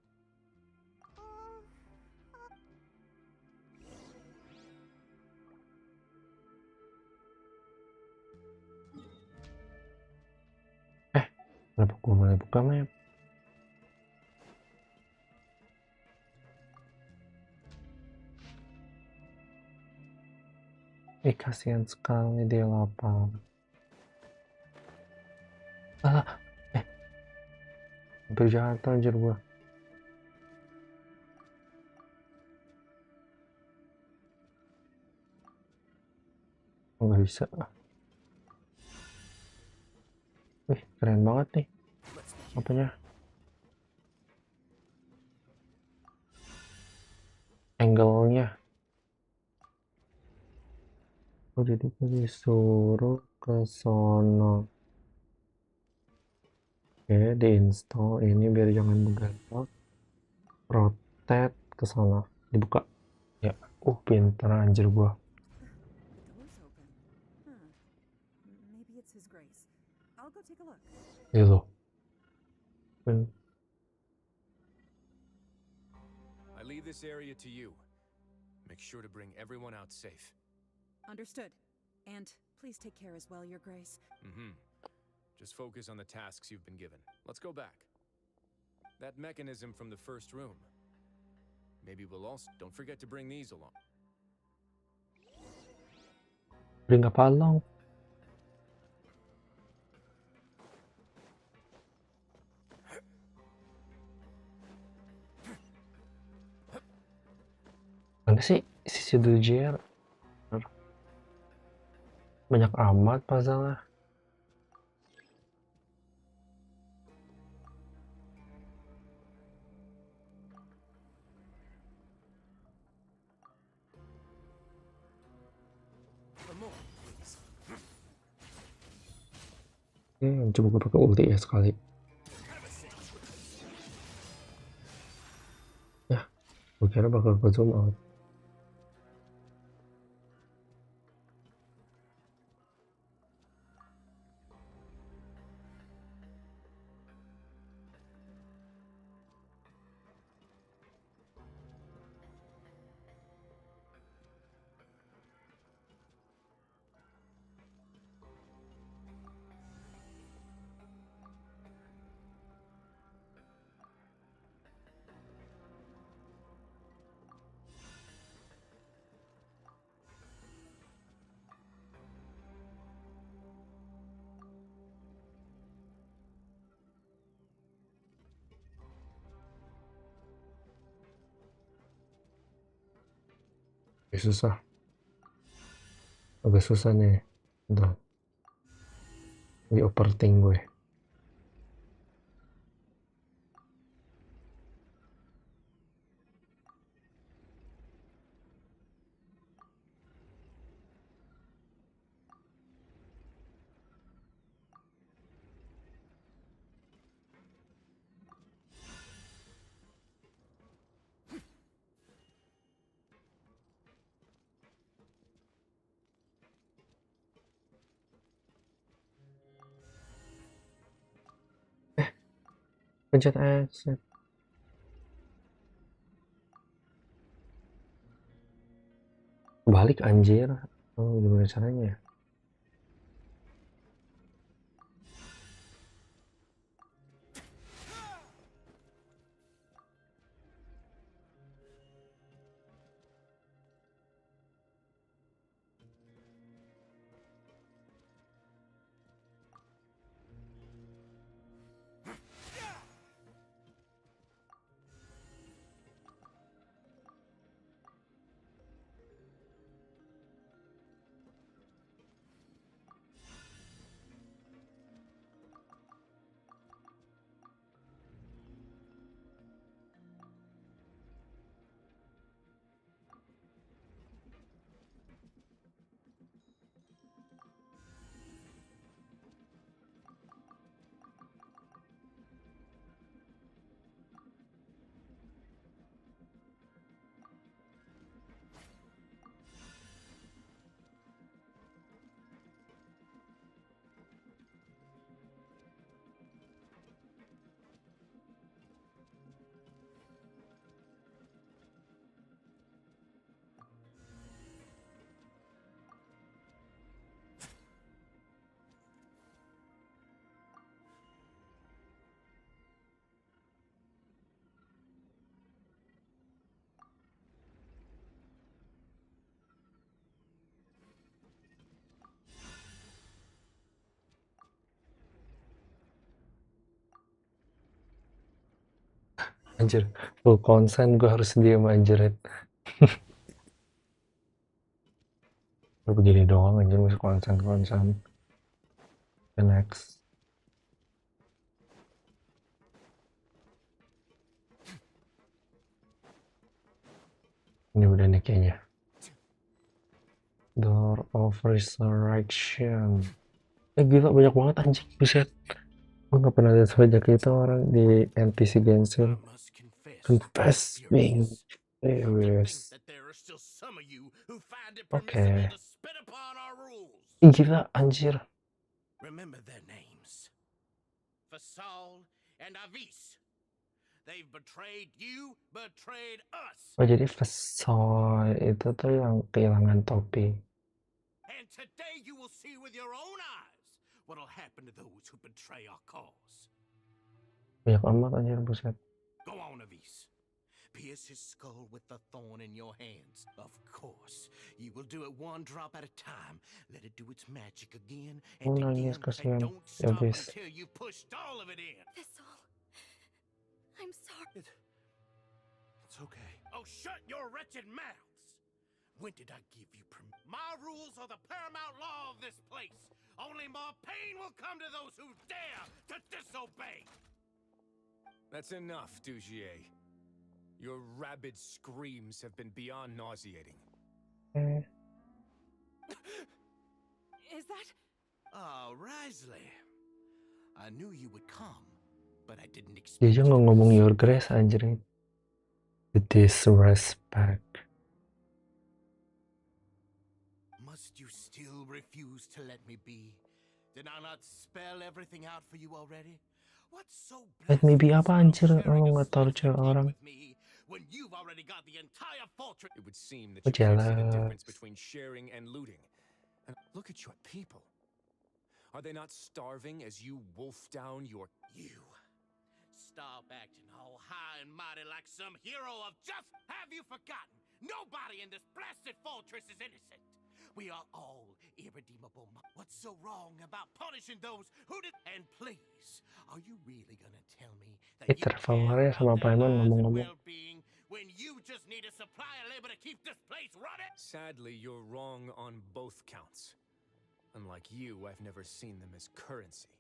Kenapa gue mulai buka map? Kasihan sekali dia lapar. Hampir jatuh anjir gua. Nggak bisa. Wih, keren banget nih. Apanya? angle-nya. Oh, jadi disuruh ke sono. Oke, diinstal ini biar jangan bergerak. Rotate ke sana, dibuka. Ya, pinter anjir gua. Maybe it's His Grace. I'll go take a look. Gitu. I leave this area to you. Make sure to bring everyone out safe. Understood. And please take care as well, Your Grace. Just focus on the tasks you've been given. Let's go back. That mechanism from the first room. Maybe we'll also... Don't forget to bring these along. Bring apa along? Mana sih sisi Dujier? Banyak amat puzzle-nya. Coba gue pakai ulti ya sekali. Ya, gue kira bakal ke zoom out. Susah. Agak susah nih. Bentar. Ini overthink gue. Pencet accept. Balik anjir. Gimana caranya ya? Anjir, full konsen gue harus diam anjir. Udah begini doang anjir, masih konsen. The next. Ini udah nih kayaknya. Door of Resurrection. Gila banyak banget anjing, buset. Gue gak pernah lihat sebanyak itu orang di NPC Genshin. Confess being serious. Oke. Gila anjir. Remember their names. Fasal and Avis. They've betrayed you, betrayed us. Oh jadi Fasal itu tuh yang kehilangan topi. And today you will see with your own eyes what'll happen to those who betray our cause. Banyak amat anjir, buset. Go on, Avis. Pierce his skull with the thorn in your hands. Of course, you will do it one drop at a time. Let it do its magic again and again, and don't stop until you pushed all of it in. That's all. I'm sorry. It's okay. Oh, shut your wretched mouths! When did I give you permission? My rules are the paramount law of this place. Only more pain will come to those who dare to disobey. That's enough, Dugier. Your rabid screams have been beyond nauseating. Is that? Oh, Wriothesley. I knew you would come, but I didn't expect. Dia nggak ngomong your grace anjir. The disrespect. Must you still refuse to let me be? Did I not spell everything out for you already? What's so Let me be apa anjir? Lo nge-torture orang. when you've already got the entire fortress? It would seem that you can't see the difference between sharing and looting. And look at your people. Are they not starving as you wolf down your... You. Stop acting all high and mighty like some hero of just... Have you forgotten? Nobody in this blasted fortress is innocent. We are all irredeemable. What's so wrong about punishing those who did? And please, are you really gonna tell me that you care about their lives and well-being when you just need a supply of labor to keep this place running? Sadly, you're wrong on both counts. Unlike you, I've never seen them as currency.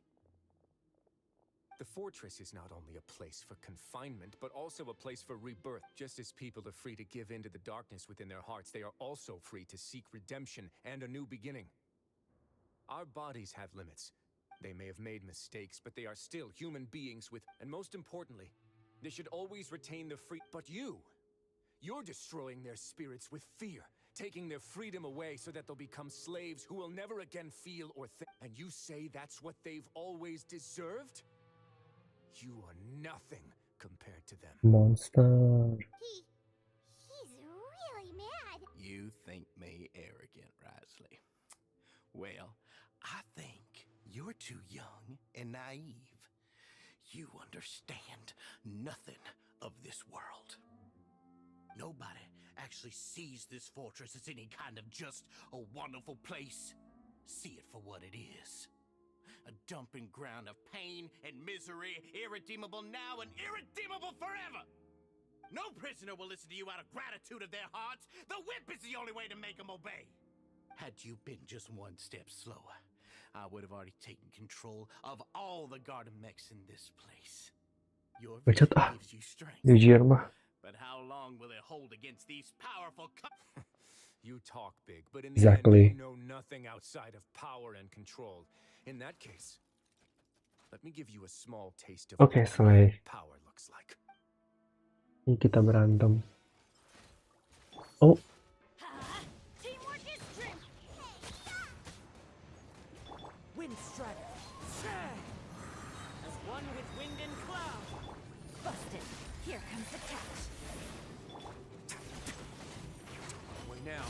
The fortress is not only a place for confinement, but also a place for rebirth. Just as people are free to give in to the darkness within their hearts, they are also free to seek redemption and a new beginning. Our bodies have limits. They may have made mistakes, but they are still human beings with... And most importantly, they should always retain the free... But you're destroying their spirits with fear, taking their freedom away so that they'll become slaves who will never again feel or think. And you say that's what they've always deserved? You are nothing compared to them. Monster. He's really mad. You think me arrogant, Wriothesley? Well, I think you're too young and naive. You understand nothing of this world. Nobody actually sees this fortress as any kind of just a wonderful place. See it for what it is. A dumping ground of pain and misery, irredeemable now and irredeemable forever. No prisoner will listen to you out of gratitude of their hearts. The whip is the only way to make them obey. Had you been just one step slower, I would have already taken control of all the garden mechs in this place. Your vision gives you strength. But how long will it hold against these powerful You talk big, but in the end, you know nothing outside of power and control. In that case, let me give you a small taste of what power looks like. Ini kita berantem. Oh. Teamwork is strength. Wind strider. As one with wind and cloud. Busted. Here comes the catch. Wait now.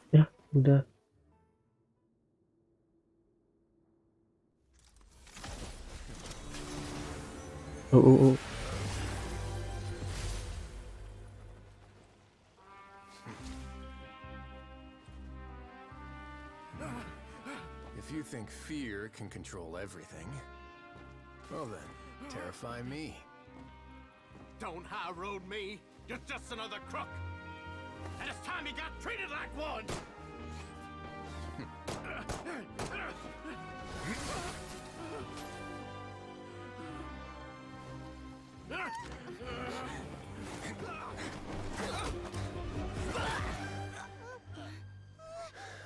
Ya, udah. Oh. If you think fear can control everything, well then, terrify me. Don't high road me. You're just another crook. And it's time you got treated like one.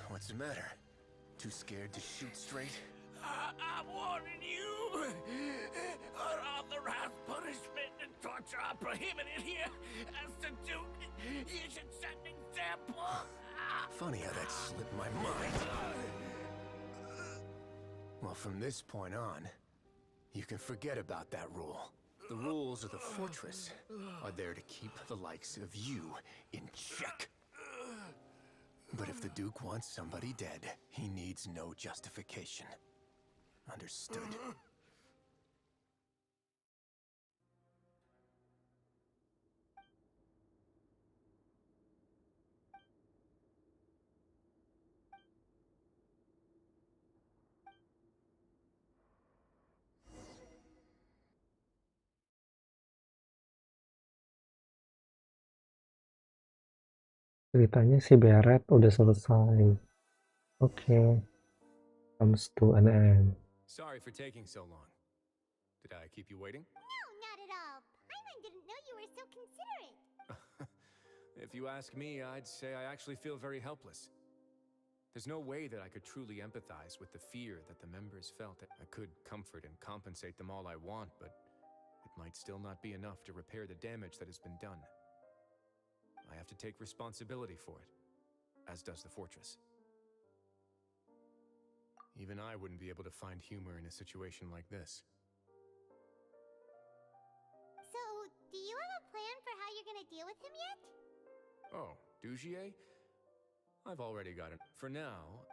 What's the matter? Too scared to shoot straight? I'm warning you. Unauthorized punishment and torture are prohibited here. As the Duke, you should set an example. Funny how that slipped my mind. Well, from this point on, you can forget about that rule. The rules of the fortress are there to keep the likes of you in check. But if the Duke wants somebody dead, he needs no justification. Understood? Ceritanya si Beret udah selesai. Oke. Comes to an end. Sorry for taking so long. Did I keep you waiting? No, not at all. Paimon didn't know you were so considerate. If you ask me, I'd say I actually feel very helpless. There's no way that I could truly empathize with the fear that the members felt. I could comfort and compensate them all I want, but it might still not be enough to repair the damage that has been done. I have to take responsibility for it, as does the fortress. Even I wouldn't be able to find humor in a situation like this. So, do you have a plan for how you're gonna deal with him yet? Oh, Dugier? I've already got it. For now,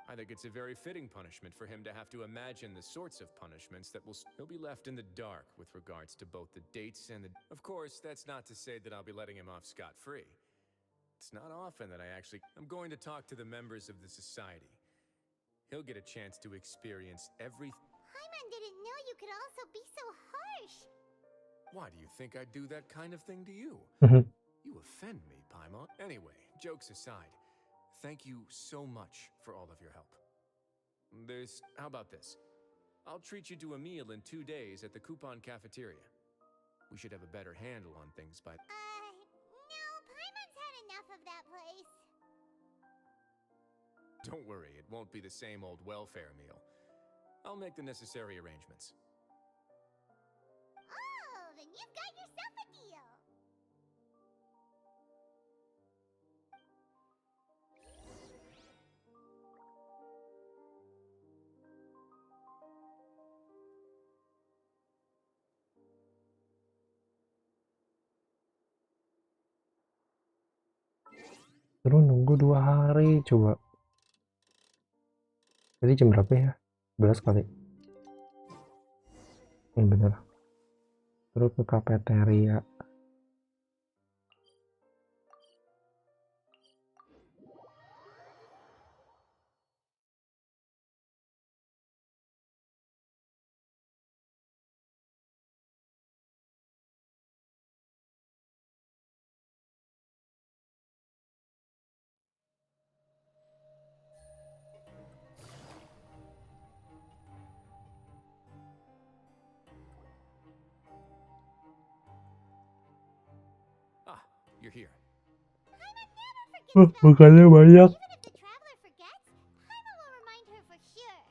I think it's a very fitting punishment for him to have to imagine the sorts of punishments that he'll be left in the dark with regards to both the dates and the... Of course, that's not to say that I'll be letting him off scot-free. It's not often that I'm going to talk to the members of the society. He'll get a chance to experience everything. Paimon didn't know you could also be so harsh. Why do you think I'd do that kind of thing to you? You offend me, Paimon. Anyway, jokes aside, thank you so much for all of your help. How about this? I'll treat you to a meal in 2 days at the Coupon Cafeteria. We should have a better handle on things by... No, Paimon's had enough of that place. Don't worry, it won't be the same old welfare meal. I'll make the necessary arrangements. Oh, then you've got yourself a deal. Terus nunggu 2 hari coba. Jadi jam berapa ya? 11 kali. Bener. Terus ke kafeteria. You're here. Paimon never forgets about Makannya banyak. Even if the traveler forgets, Paimon will remind her for sure.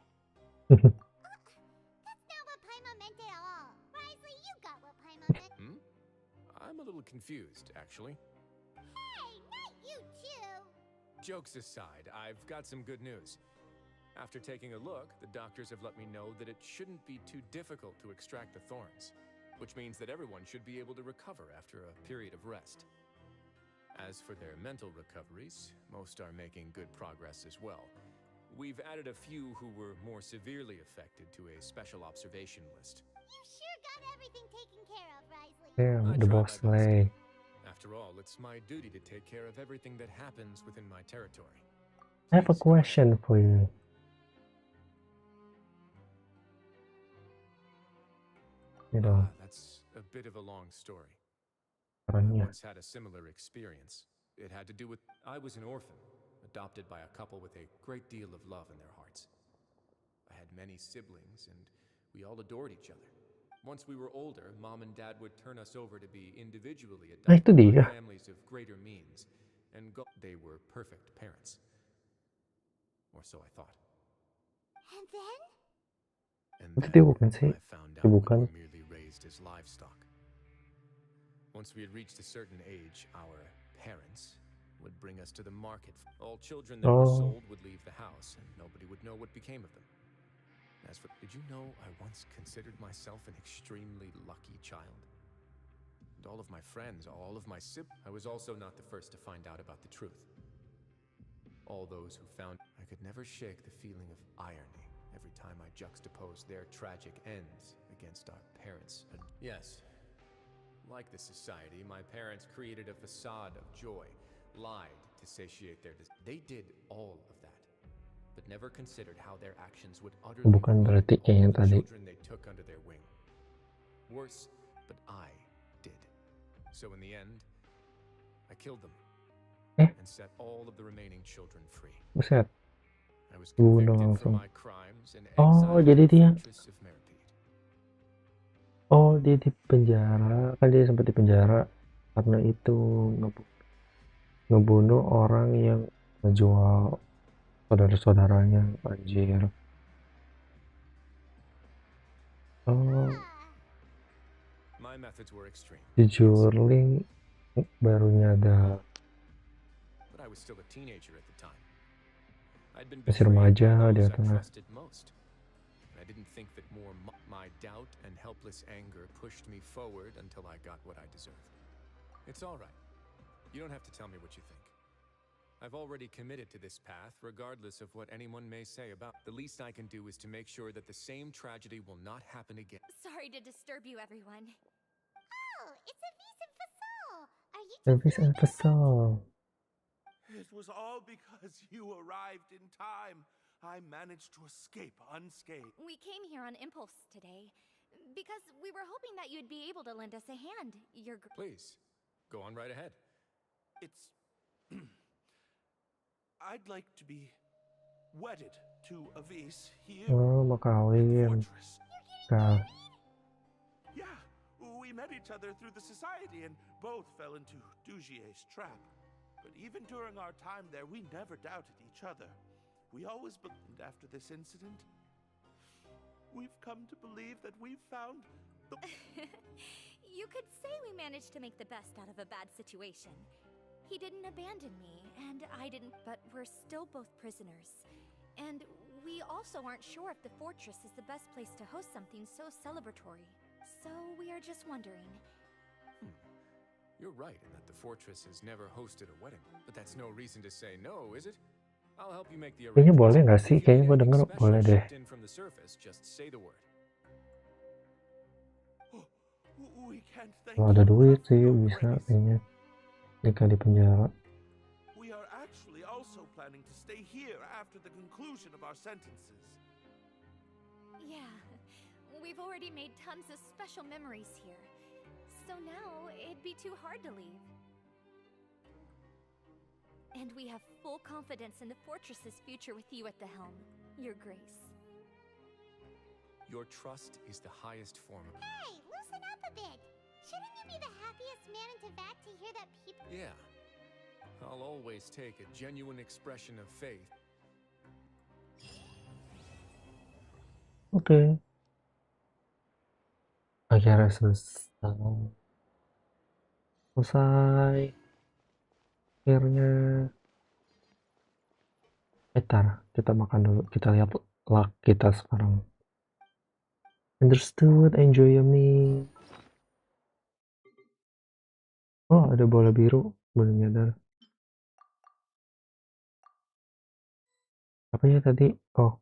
That's not what Paimon meant at all. Wriothesley, you got what Paimon meant. I'm a little confused, actually. Hey, not you too. Jokes aside, I've got some good news. After taking a look, the doctors have let me know that it shouldn't be too difficult to extract the thorns, which means that everyone should be able to recover after a period of rest. As for their mental recoveries, most are making good progress as well. We've added a few who were more severely affected to a special observation list. You sure got everything taken care of, Wriothesley. Damn, the boss lay. After all, it's my duty to take care of everything that happens within my territory. I have a question for you. That's a bit of a long story. I Orangnya. once had a similar experience. It had to do with... I was an orphan, adopted by a couple with a great deal of love in their hearts. I had many siblings, and we all adored each other. Once we were older, Mom and Dad would turn us over to be individually Nah, itu adopted dia. by families of greater means, and they were perfect parents. Or so I thought. And then? And Itu dia then bukan sih? I found Itu out we bukan. were merely raised as livestock. Once we had reached a certain age, our parents would bring us to the market. All children that were sold would leave the house, and nobody would know what became of them. As for, did you know I once considered myself an extremely lucky child? And all of my friends, all of my siblings. I was also not the first to find out about the truth. All those who found, I could never shake the feeling of irony every time I juxtaposed their tragic ends against our parents. Yes, like the society, my parents created a facade of joy, lied to satiate their they did all of that, but never considered how their actions would utterly Bukan berarti kayak yang the tadi. children they took under their wing. Worse, but I did. So in the end, I killed them and set all of the remaining children free. Buset. I was Bunuh convicted langsung. for my crimes and Oh, exiled jadi to the dia. fortress of Meripede. Oh, dia di penjara. Kan dia sempat di penjara karena itu ngebunuh orang yang ngejual saudara-saudaranya. Anjir. Oh, My methods were extreme, jujur Link baru nyadar. but I was still a teenager at the time. I'd been Masih betrayed remaja by dia those I tengah. trusted most. And I didn't think that more my doubt and helpless anger pushed me forward until I got what I deserved. It's all right. You don't have to tell me what you think. I've already committed to this path, regardless of what anyone may say about. The least I can do is to make sure that the same tragedy will not happen again. Sorry to disturb you, everyone. Oh, it's a visa fasol. Are you Elvis and Fasol. It was all because you arrived in time. I managed to escape unscathed. We came here on impulse today because we were hoping that you'd be able to lend us a hand. Please, go on right ahead. It's... I'd like to be wedded to Avis here Oh, mau at the kawin. fortress. Kak. Yeah, we met each other through the society and both fell into Dugier's trap. But even during our time there, we never doubted each other. We always believed after this incident. We've come to believe that we've found the... You could say we managed to make the best out of a bad situation. He didn't abandon me, and I didn't, but we're still both prisoners. And we also aren't sure if the fortress is the best place to host something so celebratory. So we are just wondering. You're right in that the fortress has never hosted a wedding, but that's no reason to say no, is it? I'll help you make the Kayaknya arrangements. boleh nggak sih? If you Kayaknya need gue anything denger special boleh deh. shipped in from the surface, just say the word. We can't thank Kalau ada you duit enough for sih your bisa grace. kayaknya nikah di penjara. We are actually also planning to stay here after the conclusion of our sentences. Yeah, we've already made tons of special memories here. So now it'd be too hard to leave. And we have full confidence in the fortress's future with you at the helm, Your Grace. Your trust is the highest form of... Hey, loosen up a bit. Shouldn't you be the happiest man in Teyvat to hear that people... Yeah. I'll always take a genuine expression of faith. Oke. Akhirnya selesai. Akhirnya. Ntar kita makan dulu. Kita lihat luck kita sekarang. Understood. Enjoy your meal. Oh, ada bola biru. Belum nyadar. Apanya tadi? Oh.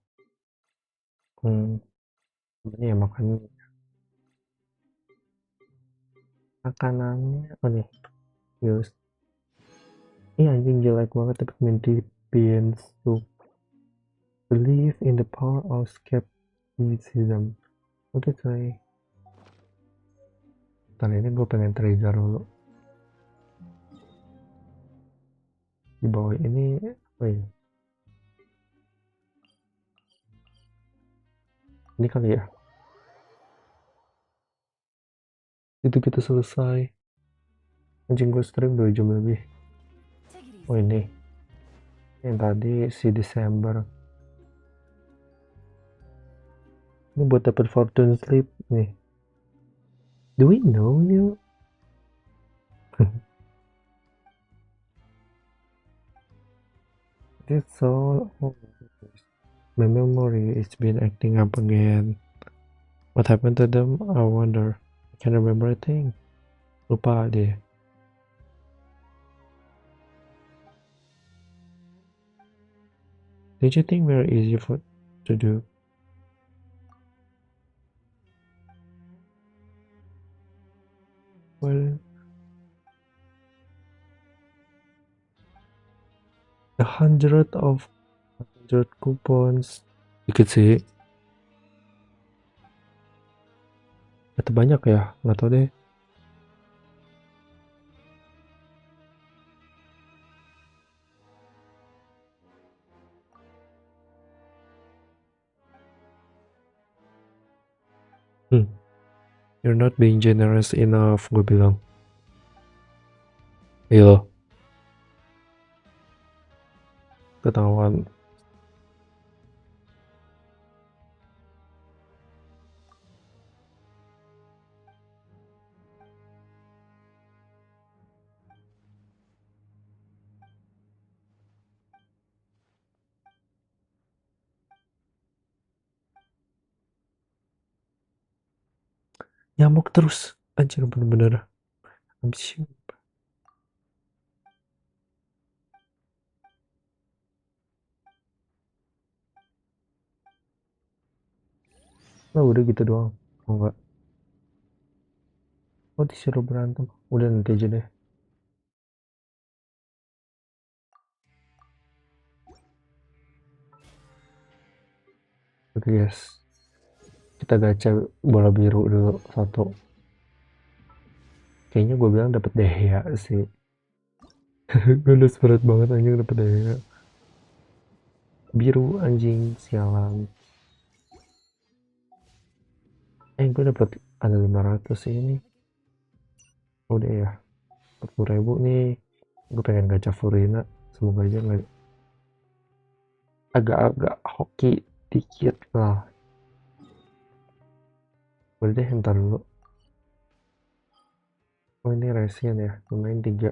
Ini ya makan. Makanannya. Oh nih. Use. Ini anjing jelek banget tapi minty bean soup. Believe in the power of skepticism. Oke coy. Ntar ini gue pengen trigger dulu. Di bawah ini apa ya? Ini kali ya. Itu kita selesai. Anjing gue stream 2 jam lebih. Oh ini. Yang tadi si Desember. Ini buat dapat fortune sleep nih. Do we know you? That's all. Oh, my memory is been acting up again. What happened to them? I wonder. I can't remember a thing. Lupa deh. Did you think very easy to do? Well, 100 coupons. Dikit sih. Atau banyak ya? Nggak tahu deh. You're not being generous enough, gue bilang. Iya. Ketahuan. Nyamuk terus. Anjir bener-bener. Amsyuk. Nah udah gitu doang. Oh enggak. Oh disuruh berantem. Udah nanti aja deh. Oke guys. Kita gacha bola biru dulu satu. Kayaknya gue bilang dapet Dehya sih. Gue udah berat banget anjing dapet Dehya. Biru anjing sialan. Gue dapet ada 500 sih ini. Udah ya. 40.000 nih. Gue pengen gacha Furina. Semoga aja nggak agak-agak hoki dikit lah. Boleh deh ntar dulu. Oh ini resin ya. Lumayan 3.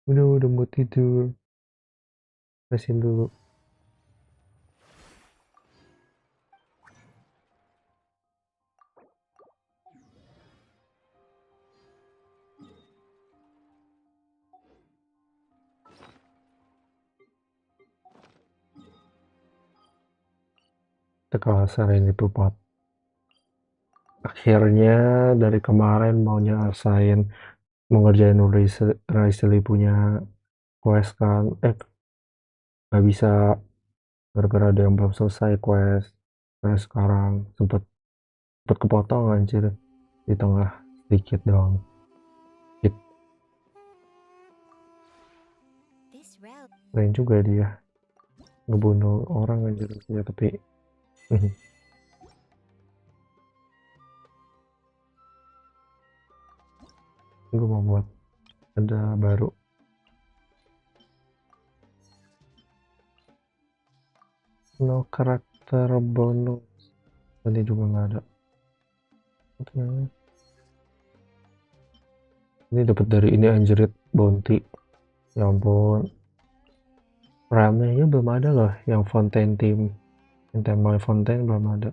Udah mau tidur. Resin dulu. Tekasar ini pupat. Akhirnya dari kemarin mau nyelesain mengerjain Wriothesley punya quest kan. Nggak bisa gara-gara ada yang belum selesai quest. Terus sekarang sempet kepotong anjir di tengah sedikit doang. Keren juga dia ngebunuh orang anjir ya, tapi gue mau buat ada baru. No karakter bonus. Tadi juga nggak ada. Ini dapat dari ini anjrit bounty. Ya ampun. Ramenya belum ada loh yang Fontaine team. Yang tema Fontaine belum ada.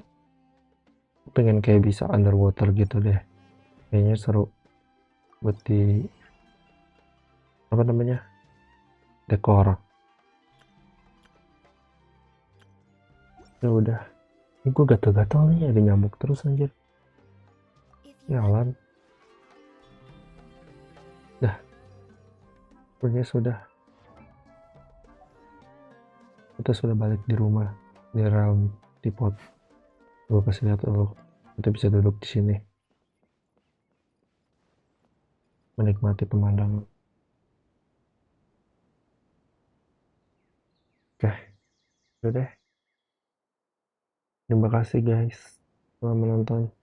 Pengen kayak bisa underwater gitu deh. Kayaknya seru buat di apa namanya? Dekor. Ya udah. Ini gue gatel-gatel nih, ada nyamuk terus anjir. Jalan. Dah. Pokoknya sudah. Kita sudah balik di rumah di realm Tipot. Gue kasih lihat lo. Kita bisa duduk di sini. Menikmati pemandangan. Oke. Udah deh. Terima kasih guys. Selamat menonton.